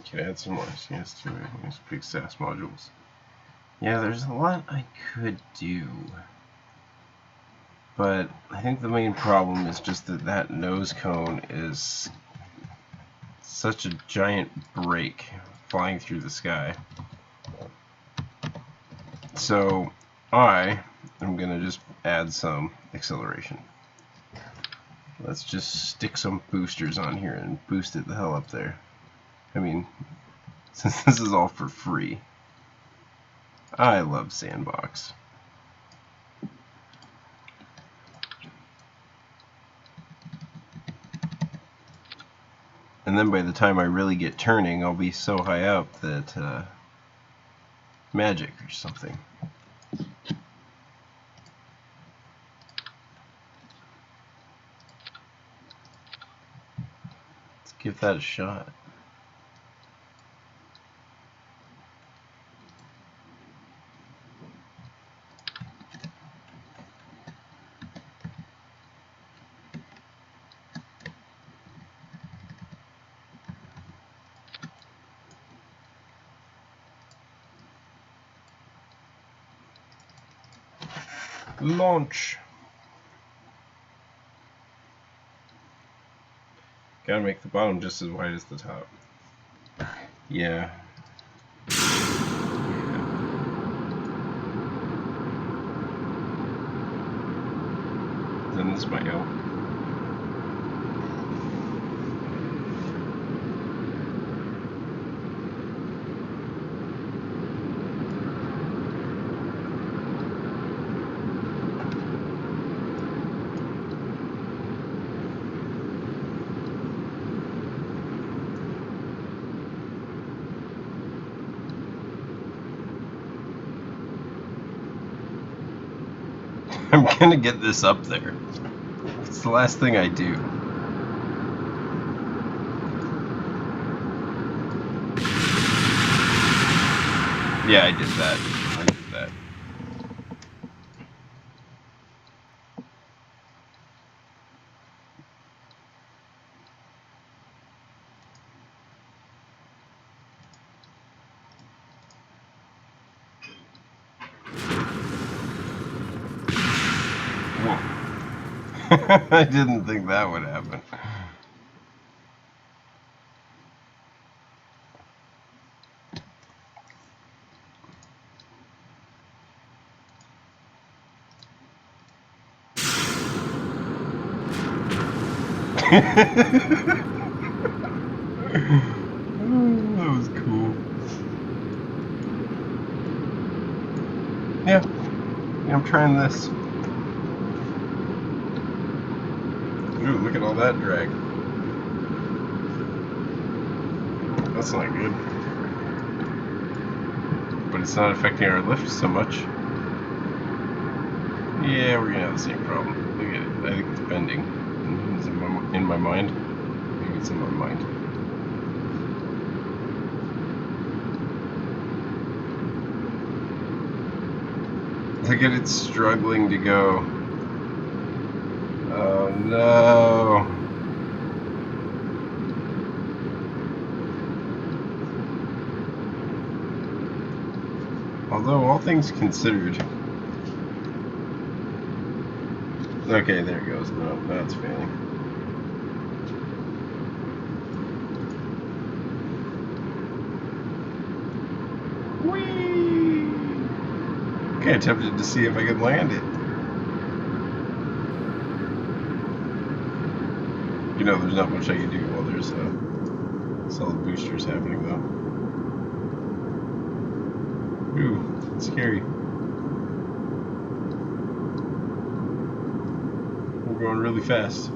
Can add some more CS2 use big SAS modules. Yeah, there's a lot I could do. But I think the main problem is just that that nose cone is such a giant break flying through the sky. So I am going to just add some acceleration. Let's just stick some boosters on here and boost it the hell up there. I mean, since this is all for free. I love Sandbox. And then by the time I really get turning, I'll be so high up that magic or something. Let's give that a shot. Launch. Gotta make the bottom just as wide as the top. Yeah. Then this might help. I'm gonna get this up there. It's the last thing I do. Yeah, I did that. I did that. Whoa. I didn't think that would happen. That was cool. Yeah, I'm trying this. Ooh, look at all that drag. That's not good. But it's not affecting our lift so much. Yeah, we're gonna have the same problem. Look at it. I think it's bending. Is it in my mind? Maybe it's in my mind. Look at it struggling to go. Oh no. Although, all things considered... Okay, there it goes. No, that's failing. Whee! I attempted to see if I could land it. You know, there's not much I can do while there's solid boosters happening, though. Ooh, it's scary. We're going really fast.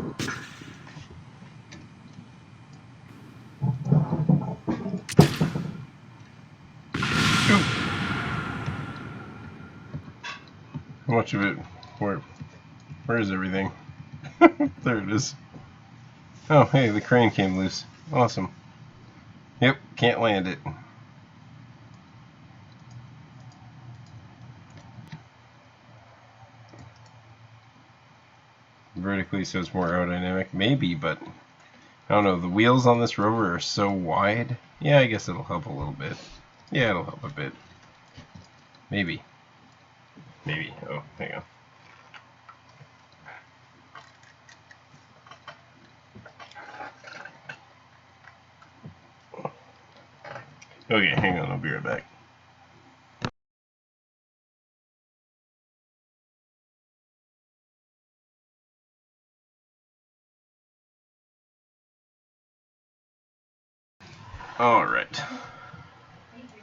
Ooh. How much of it? Where is everything? There it is. Oh, hey, the crane came loose. Awesome. Yep, can't land it. Vertically, so it's more aerodynamic. Maybe, but I don't know. The wheels on this rover are so wide. Yeah, I guess it'll help a little bit. Yeah, it'll help a bit. Maybe. Maybe. Oh, hang on. Okay, hang on. I'll be right back. All right. Thank you.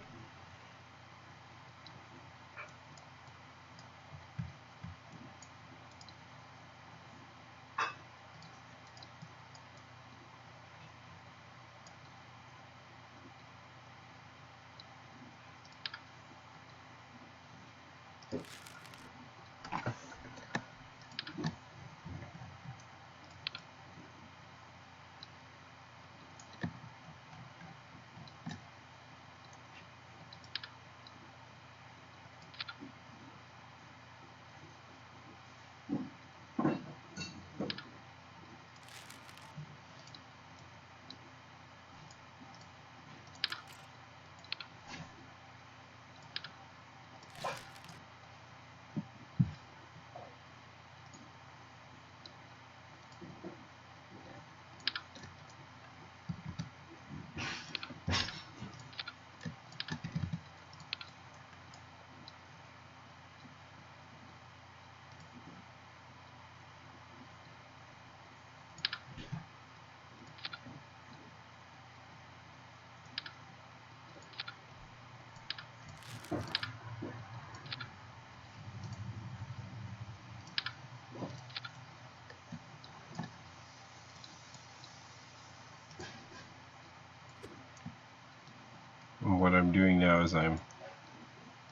And what I'm doing now is I'm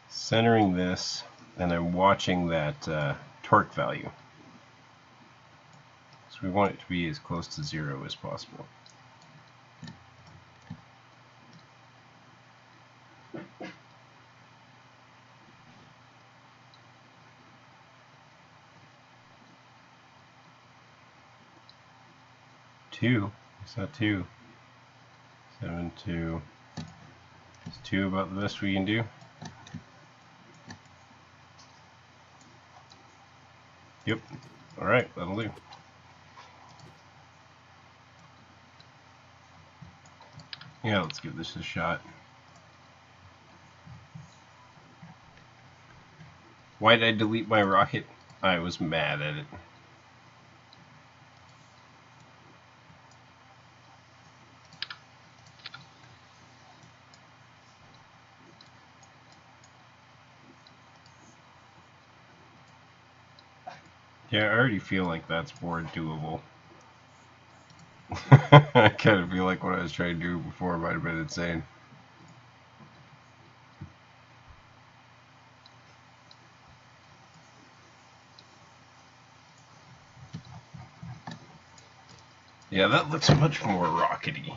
centering this, and I'm watching that torque value. So we want it to be as close to 0 as possible. Two. It's not 2. 7, 2. Is 2 about the best we can do? Yep. Alright, that'll do. Yeah, let's give this a shot. Why did I delete my rocket? I was mad at it. Yeah, I already feel like that's more doable. I kind of feel like what I was trying to do before might have been insane. Yeah, that looks much more rockety.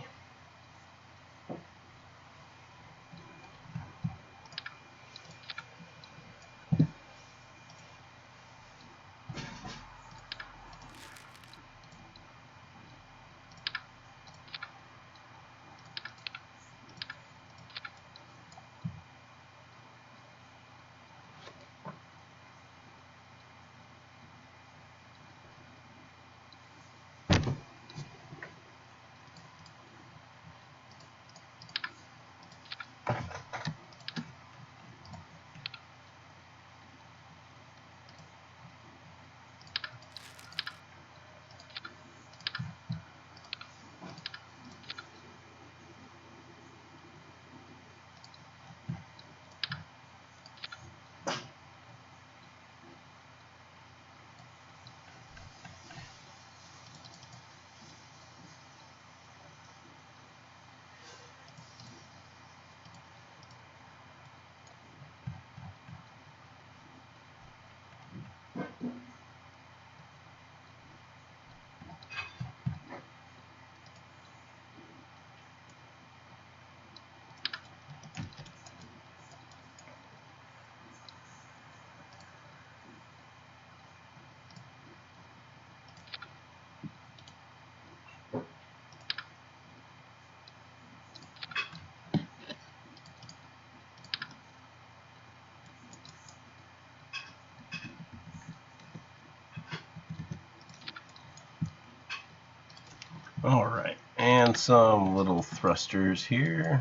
Alright, and some little thrusters here,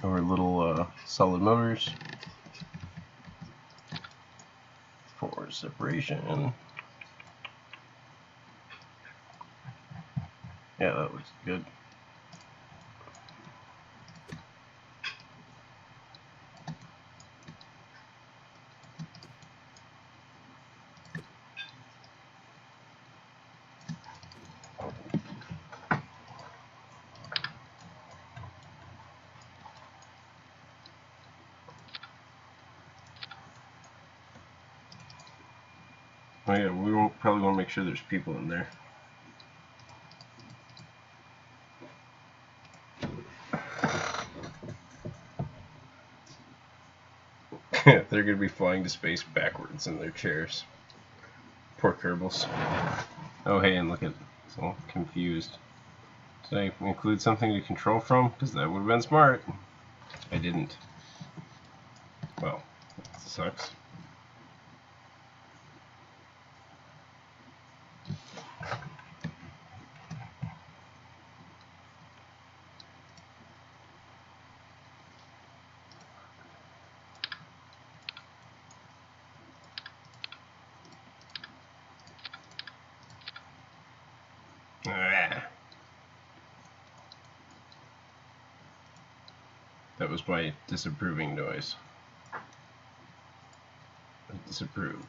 or little solid motors for separation. Yeah, that looks good. Oh yeah, we probably want to make sure there's people in there. They're going to be flying to space backwards in their chairs. Poor Kerbals. Oh hey, and look at, it's all confused. Did I include something to control from? Because that would have been smart. I didn't. Well, that sucks. Ah. That was my disapproving noise. I disapprove.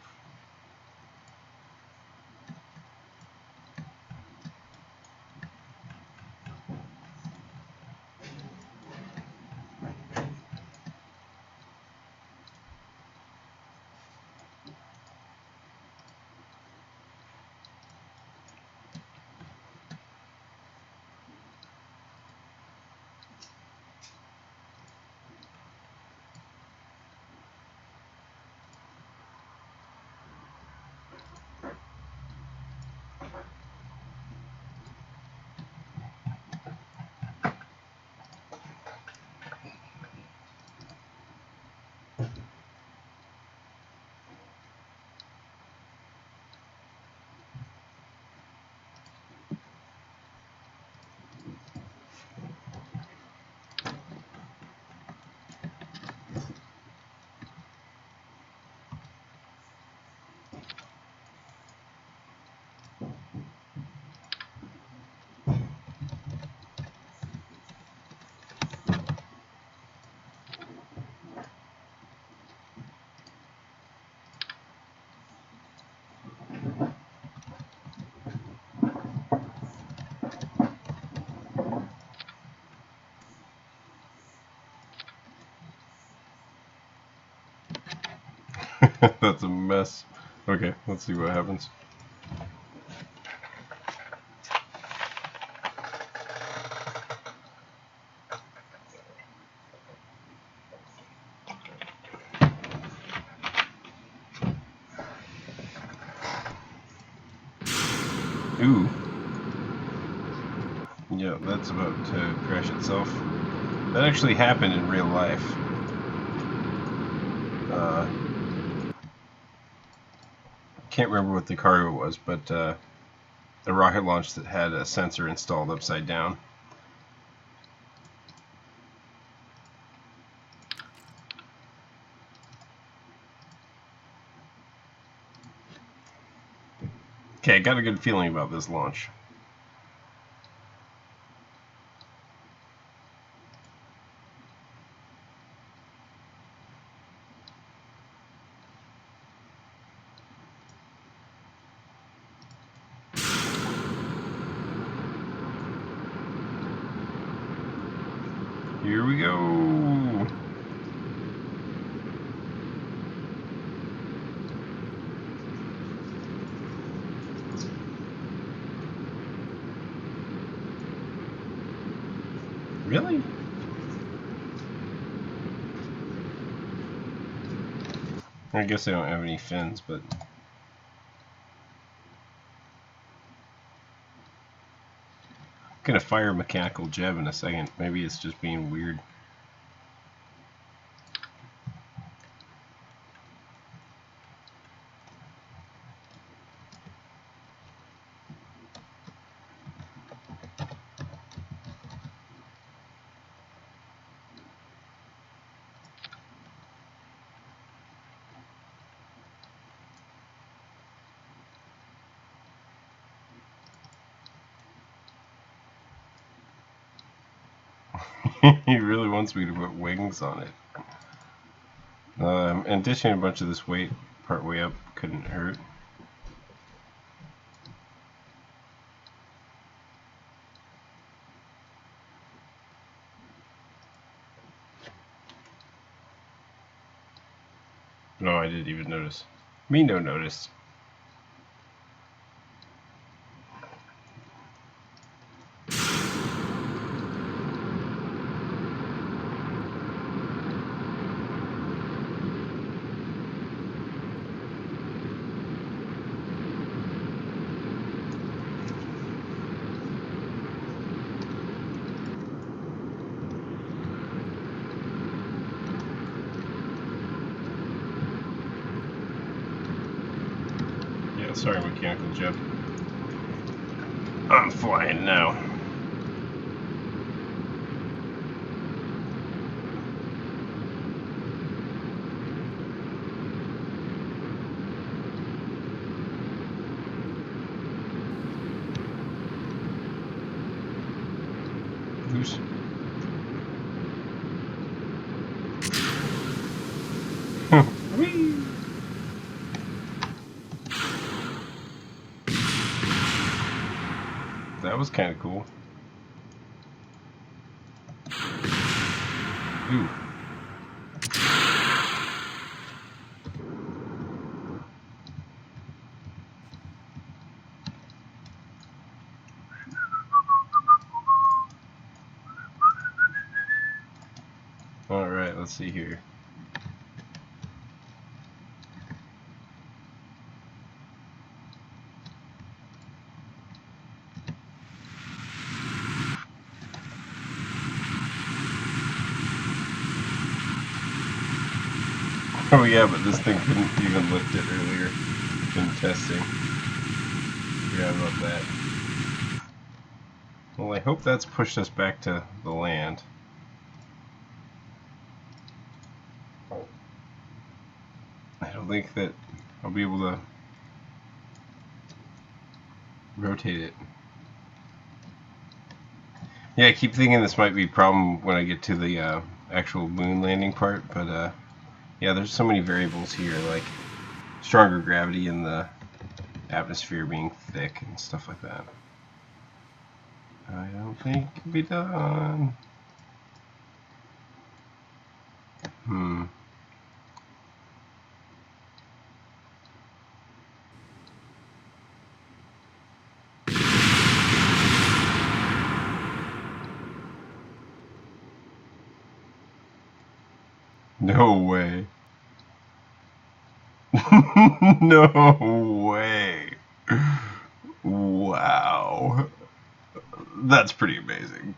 That's a mess. Okay, let's see what happens. Ooh. Yeah, that's about to crash itself. That actually happened in real life. Can't remember what the cargo was, but the rocket launch that had a sensor installed upside down. Okay, I got a good feeling about this launch. Here we go. Really? I guess I don't have any fins, but I'm gonna fire a mechanical jeb in a second. Maybe it's just being weird. He really wants me to put wings on it. And dishing a bunch of this weight part way up couldn't hurt. No, I didn't even notice. Me no notice. Yeah, sorry, Mechanical Jeff. I'm flying now. Who's... Whee! That was kind of cool. Ooh. Alright, let's see here. Oh yeah, but this thing couldn't even lift it earlier in testing. Forgot about that. Well, I hope that's pushed us back to the land. I don't think that I'll be able to rotate it. Yeah, I keep thinking this might be a problem when I get to the actual moon landing part, but yeah, there's so many variables here, like stronger gravity and the atmosphere being thick and stuff like that. I don't think it can be done. No way. No way. Wow. That's pretty amazing.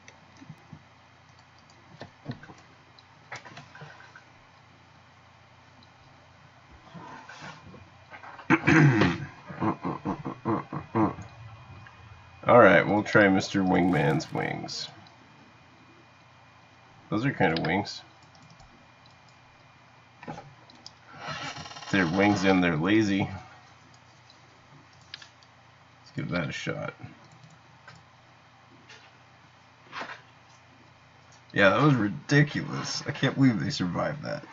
Alright, we'll try Mr. Wingman's wings. Those are kind of wings. They're wings and they're lazy. Let's give that a shot. Yeah, that was ridiculous. I can't believe they survived that.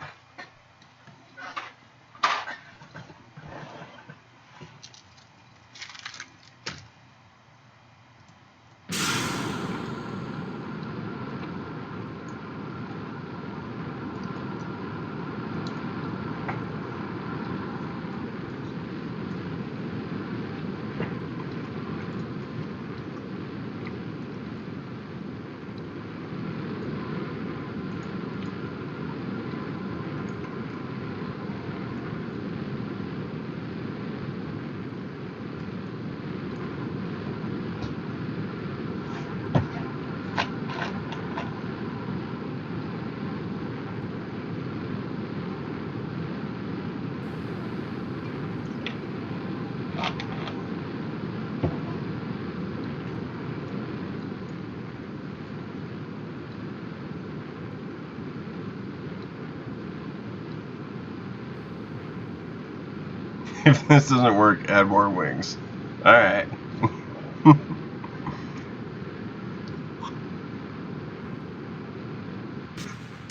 If this doesn't work, add more wings. Alright.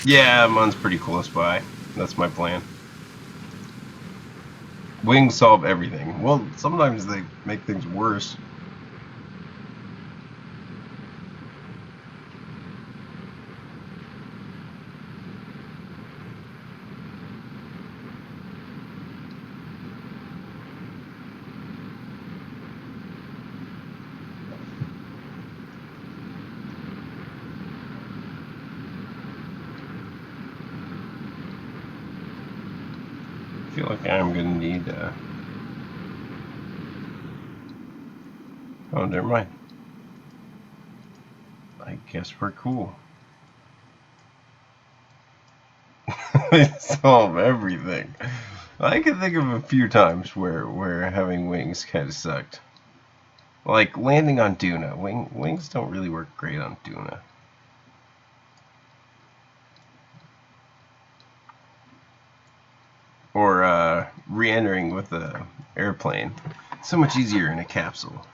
Yeah, mine's pretty close by. That's my plan. Wings solve everything. Well, sometimes they make things worse. I feel like I'm gonna need. Oh, never mind. I guess we're cool. They solve everything. I can think of a few times where having wings kind of sucked. Like landing on Duna. Wings don't really work great on Duna. Or re-entering with the airplane. So much easier in a capsule.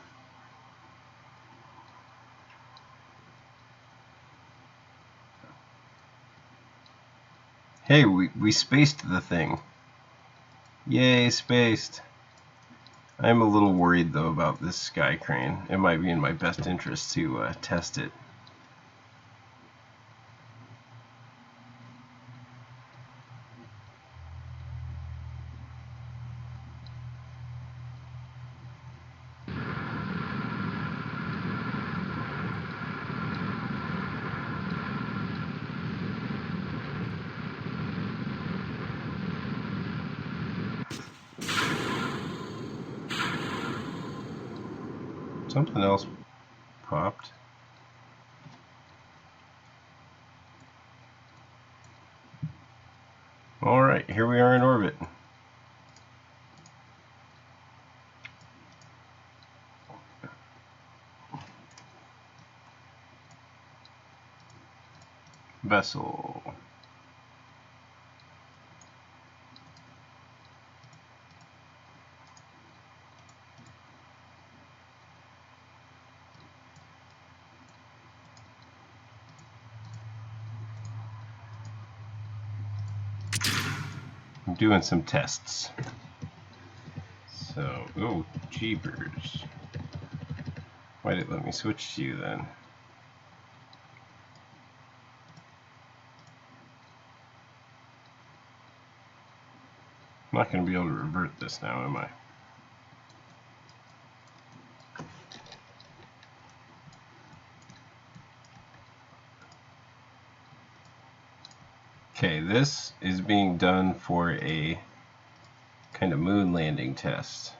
Hey, we spaced the thing. Yay, spaced. I'm a little worried though about this sky crane. It might be in my best interest to test it. Something else popped. Alright, here we are in orbit. Vessel. I'm doing some tests. So, oh, jeepers. Why did it let me switch to you then? I'm not going to be able to revert this now, am I? Okay, this is being done for a kind of moon landing test.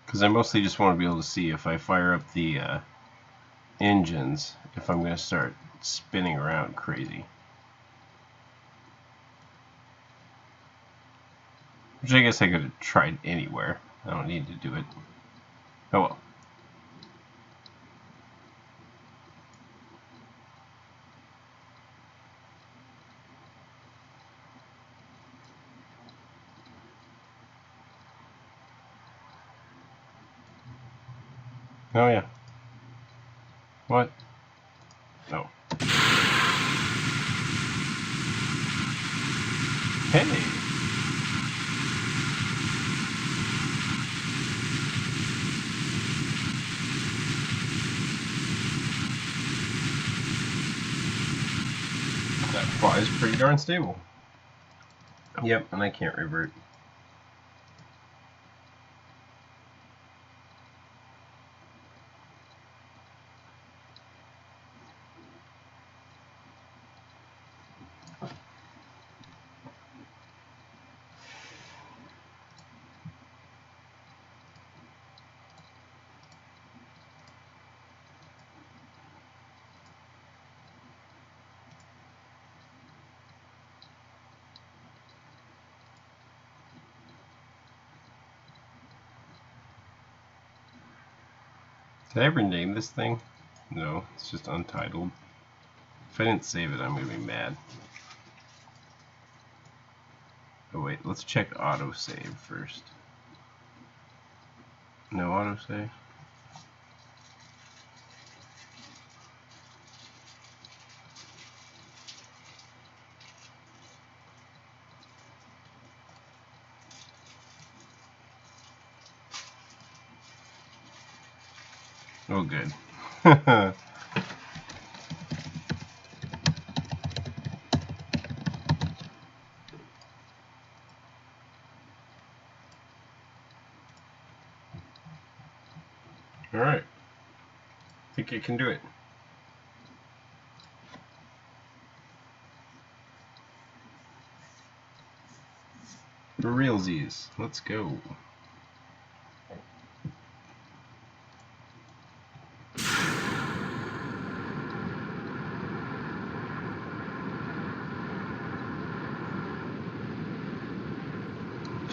Because I mostly just want to be able to see if I fire up the engines, if I'm going to start spinning around crazy. Which I guess I could have tried anywhere. I don't need to do it. Oh well. Oh yeah. What? No. Hey! That flies pretty darn stable. Yep, and I can't revert. Did I ever name this thing? No, it's just untitled. If I didn't save it, I'm gonna be mad. Oh wait, let's check autosave first. No autosave? Oh good. Alright. I think I can do it. For realsies. Let's go.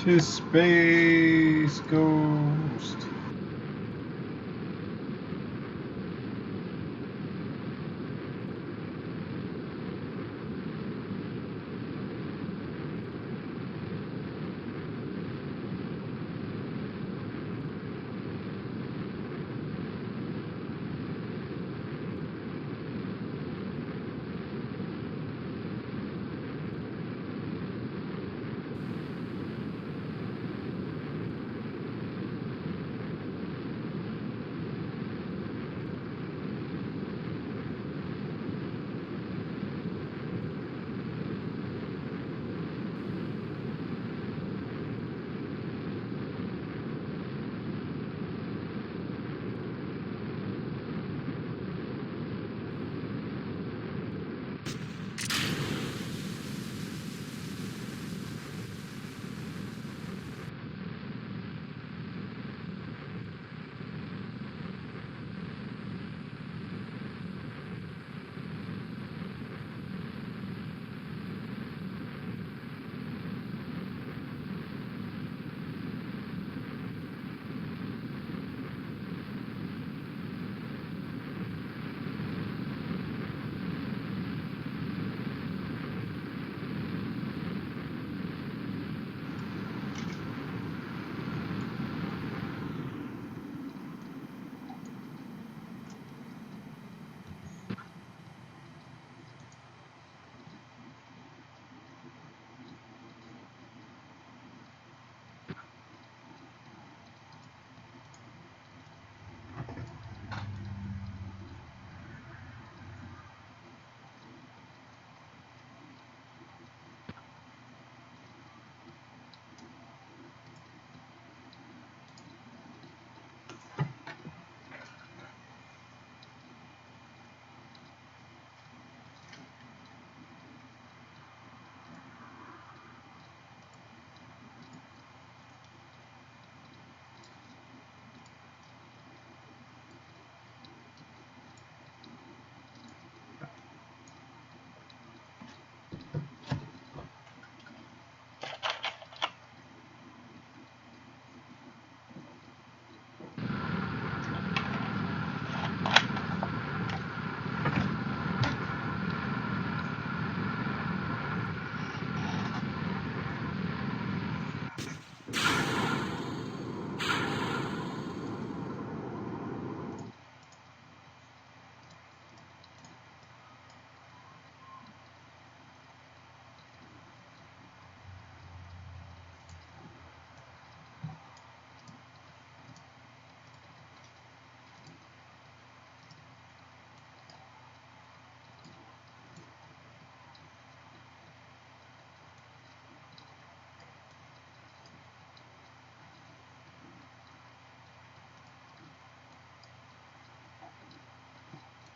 To space, Ghost.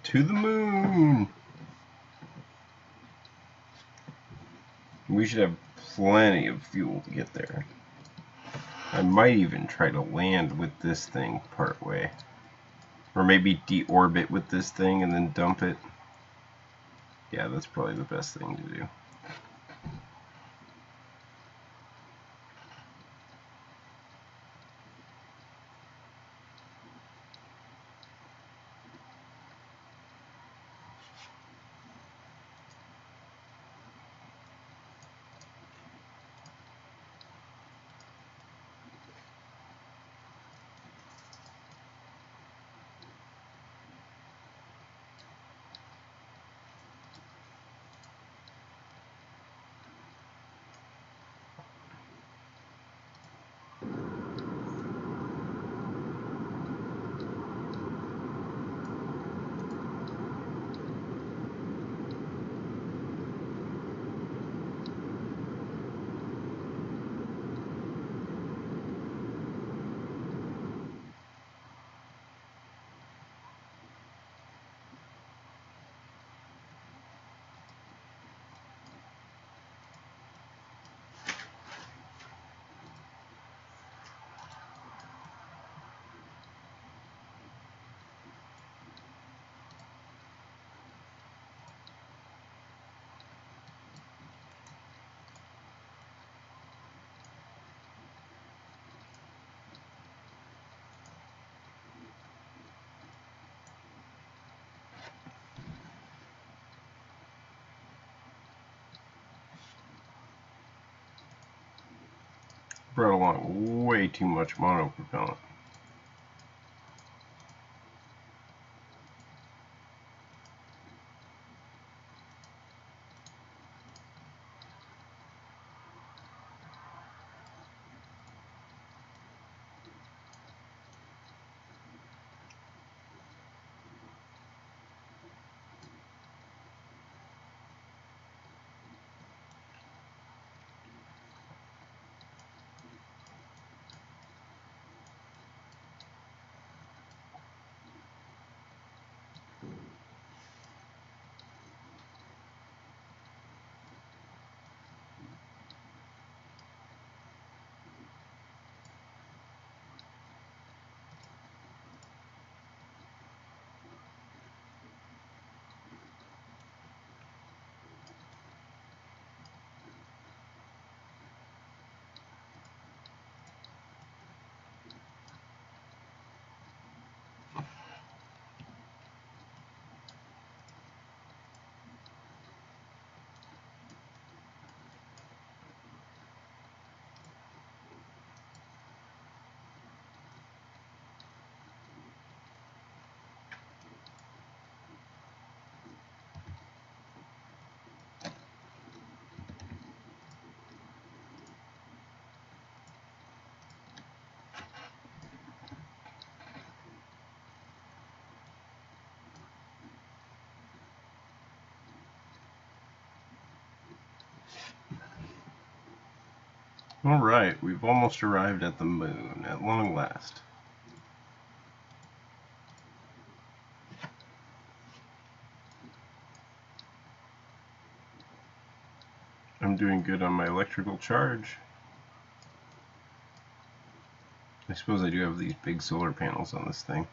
To the moon! We should have plenty of fuel to get there. I might even try to land with this thing part way. Or maybe deorbit with this thing and then dump it. Yeah, that's probably the best thing to do. brought along way too much monopropellant. Alright, we've almost arrived at the moon, at long last. I'm doing good on my electrical charge. I suppose I do have these big solar panels on this thing.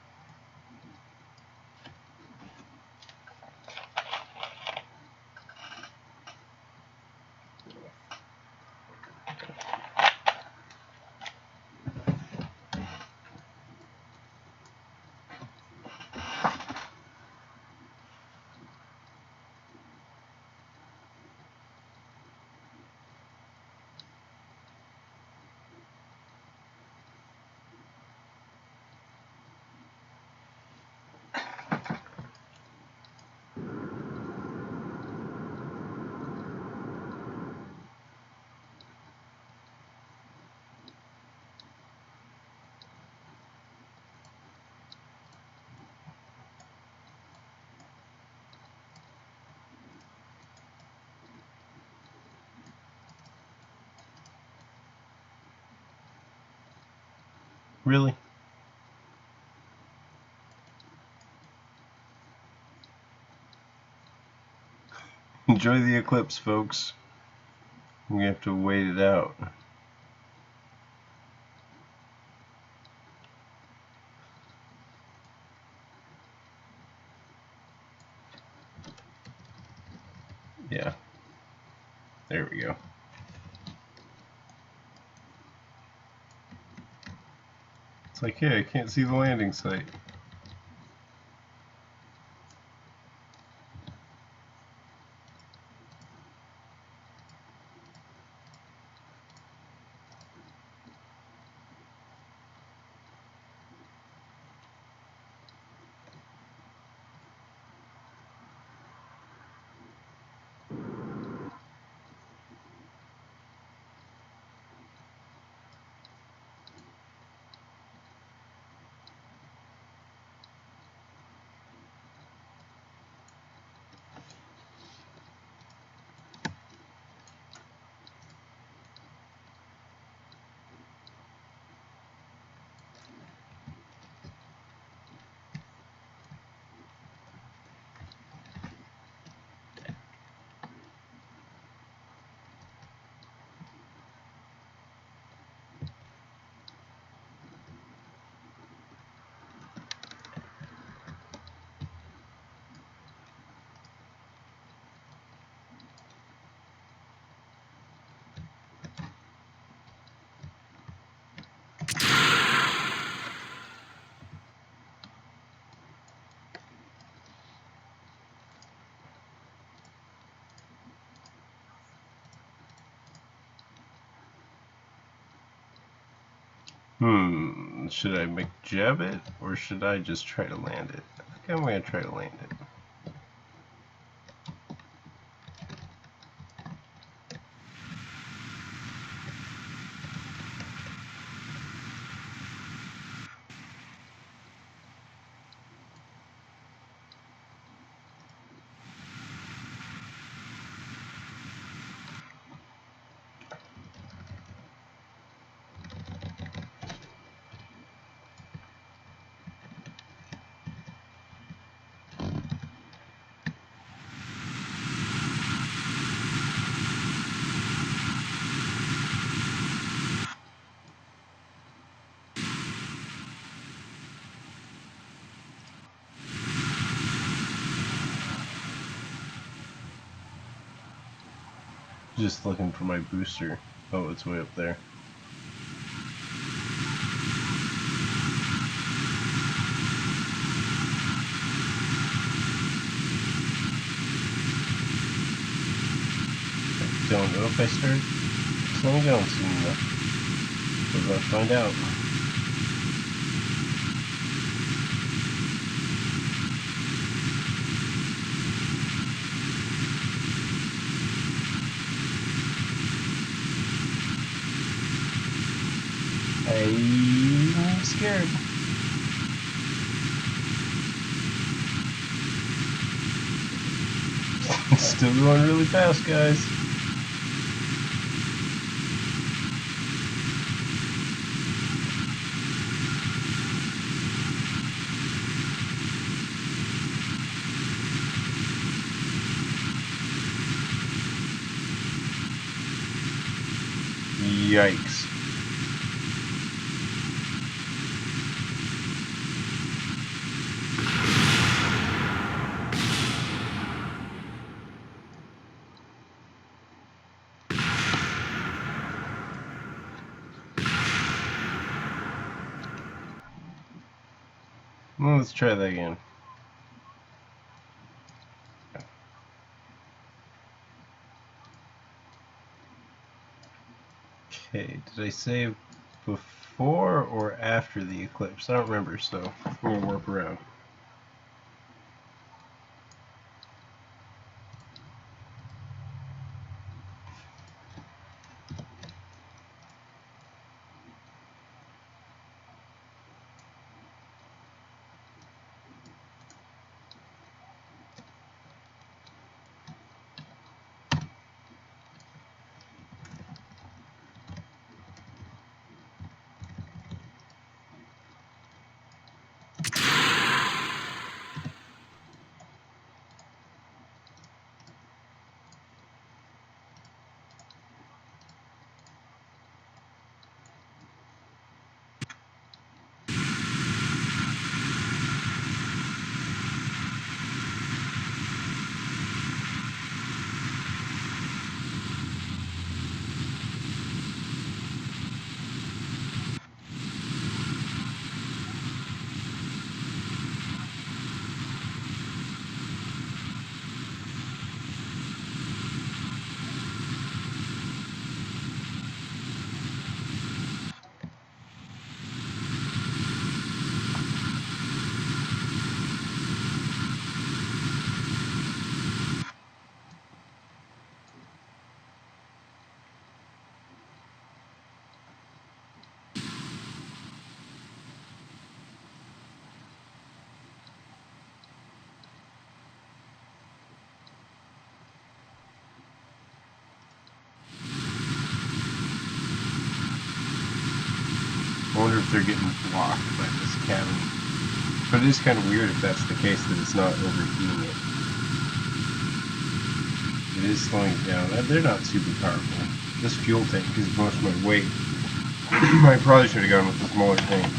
Really? Enjoy the eclipse, folks. We have to wait it out. Yeah. There we go. It's like, hey, I can't see the landing site. Should I McJab it, or should I just try to land it? I think I'm going to try to land it. Just looking for my booster. Oh, it's way up there. I don't know if I start slowing down soon enough. We're about to find out. I'm scared. Still going really fast, guys. Yikes. Well, let's try that again. Okay, did I save before or after the eclipse? I don't remember, so I'm going to warp around. I wonder if they're getting blocked by this cabin. But it is kind of weird if that's the case, that it's not overheating it. It is slowing it down. They're not super powerful. This fuel tank is most of my weight. I probably should have gone with the smaller tank.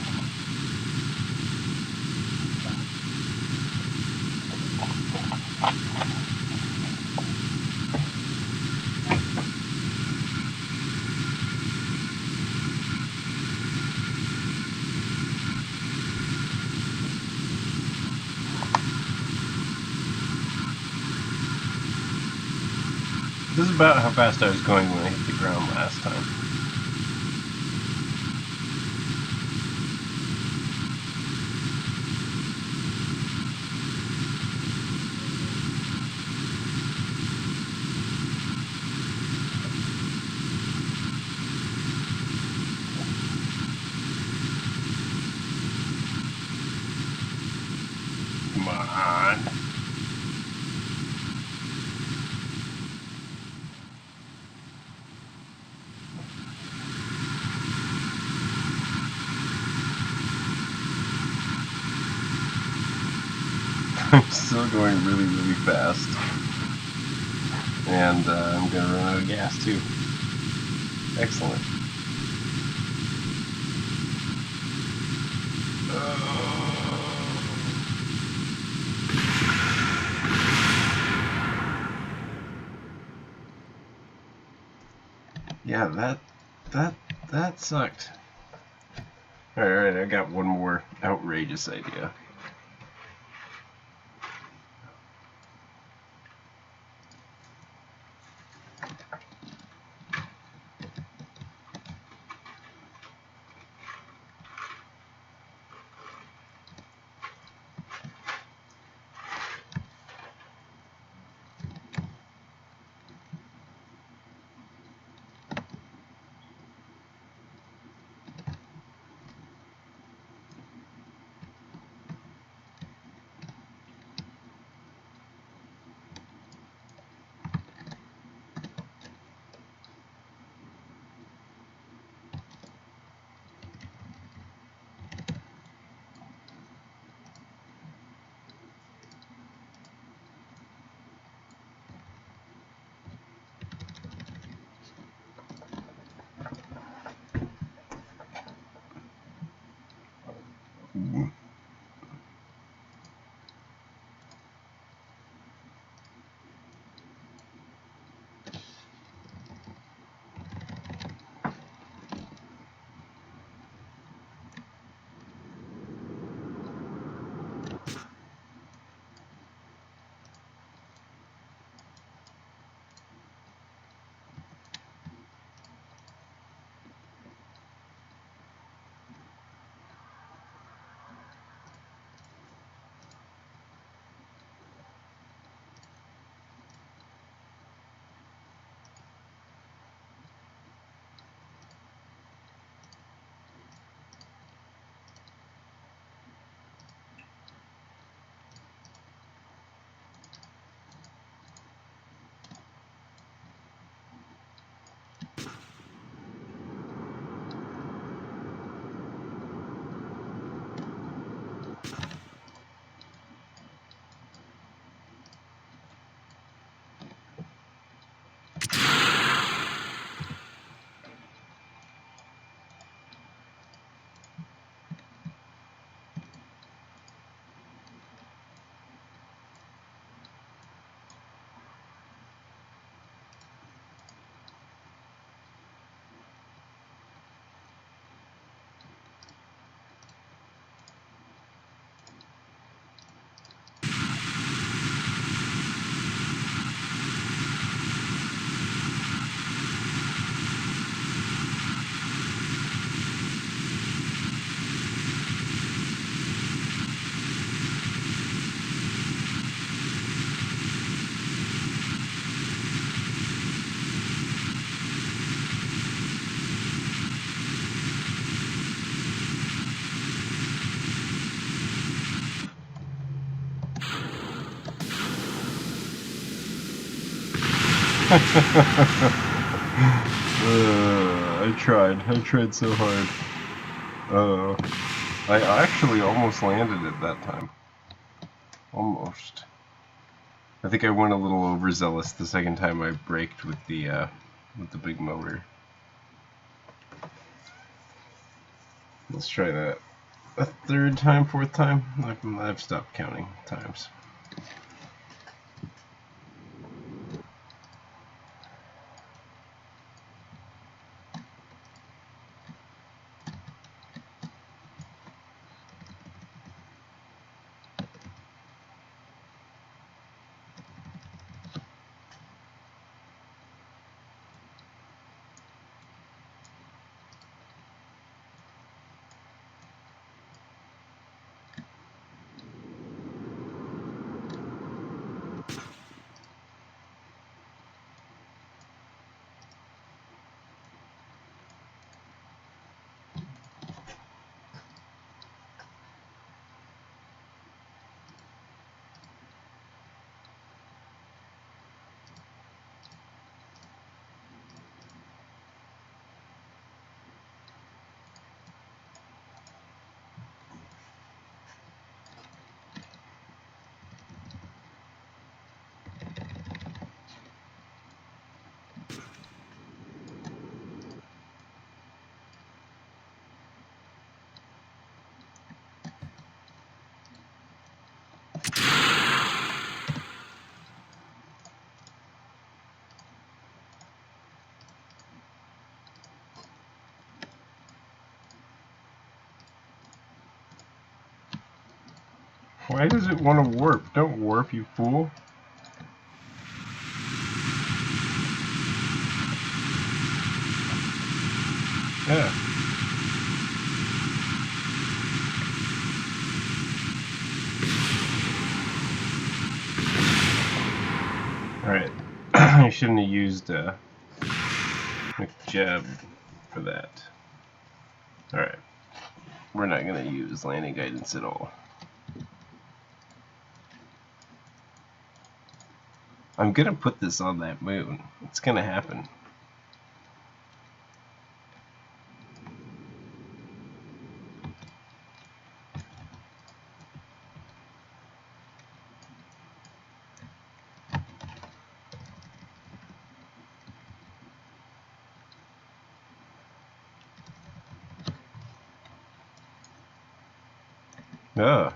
This is about how fast I was going when I hit the ground last time. Come on. I'm still going really, really fast. And I'm going to run out of gas too. Excellent. Yeah, that sucked. Alright, I got one more outrageous idea. I tried so hard. I actually almost landed it that time. Almost. I think I went a little overzealous the second time I braked with the big motor. Let's try that a third time, fourth time. I've stopped counting times. Why does it want to warp? Don't warp, you fool. Yeah. Alright. I shouldn't have used McJeb for that. Alright. We're not going to use landing guidance at all. I'm going to put this on that moon. It's going to happen. Ugh.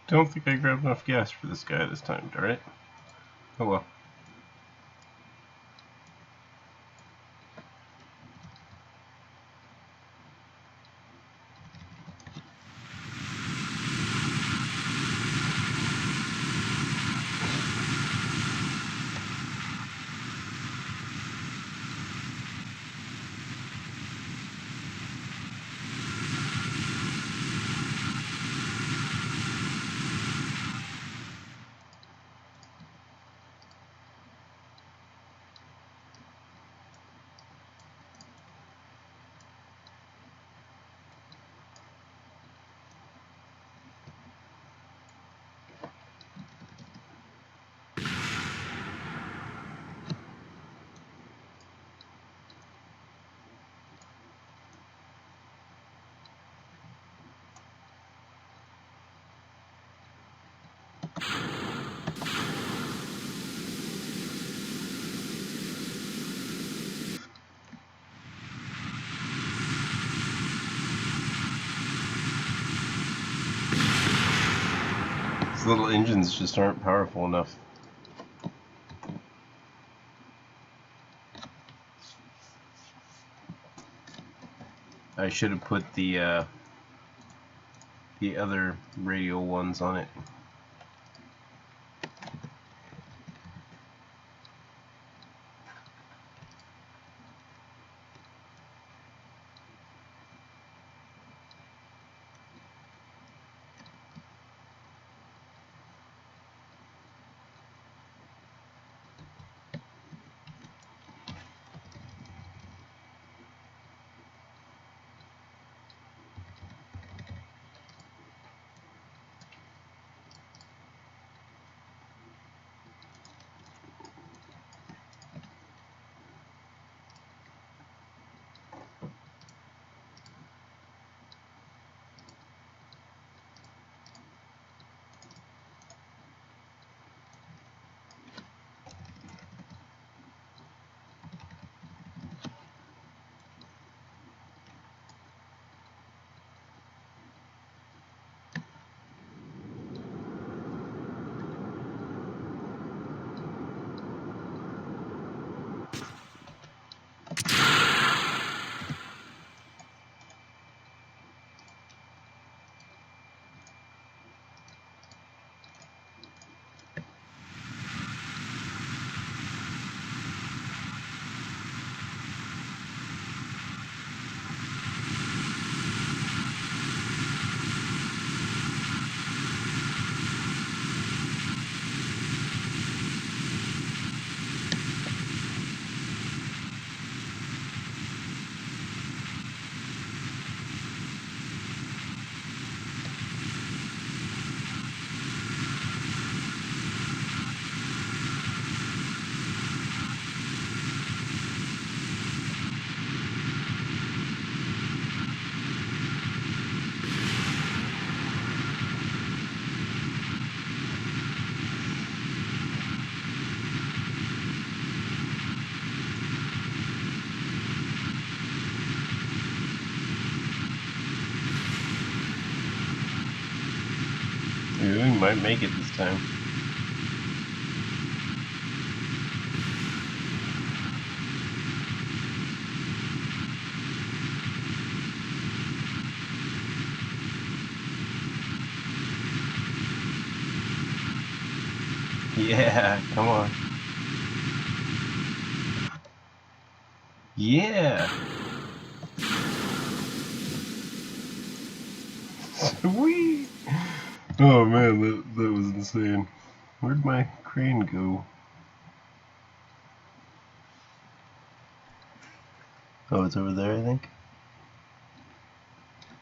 Don't think I grabbed enough gas for this guy this time, darn it. Oh well. These little engines just aren't powerful enough. I should have put the other radial ones on it. Yeah, we might make it this time. Yeah, come on. Yeah. Sweet. Oh man, that was insane. Where'd my crane go? Oh, it's over there, I think.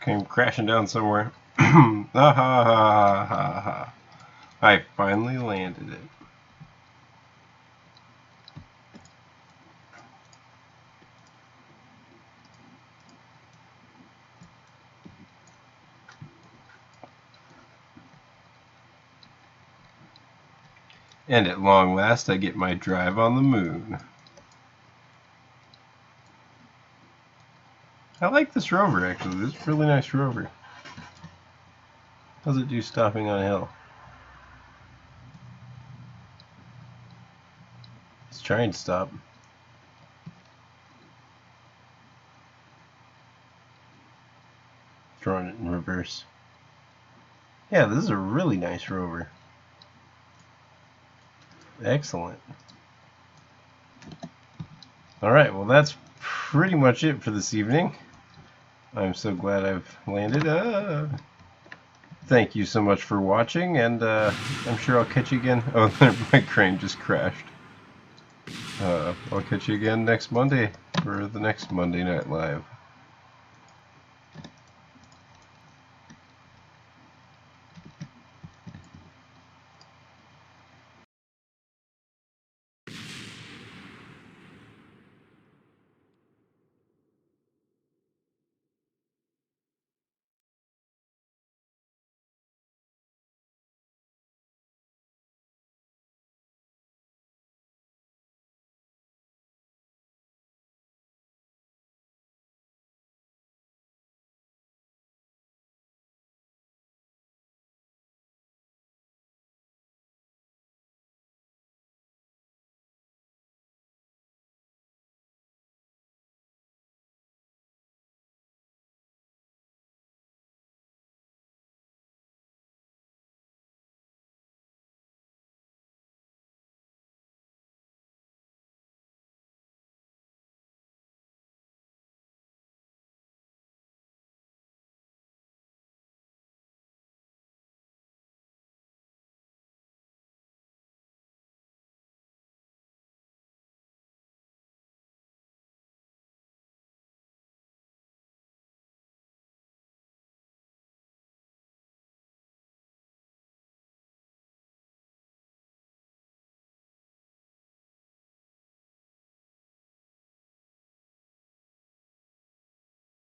Came crashing down somewhere. Ah ha ha ha ha ha. I finally landed it. And at long last, I get my drive on the moon. I like this rover, actually. This is a really nice rover. How's it do stopping on a hill? It's trying to stop. Throwing it in reverse. Yeah, this is a really nice rover. Excellent. Alright, well that's pretty much it for this evening. I'm so glad I've landed. Thank you so much for watching, and I'm sure I'll catch you again. Oh, my crane just crashed. I'll catch you again next Monday for the next Monday Night Live.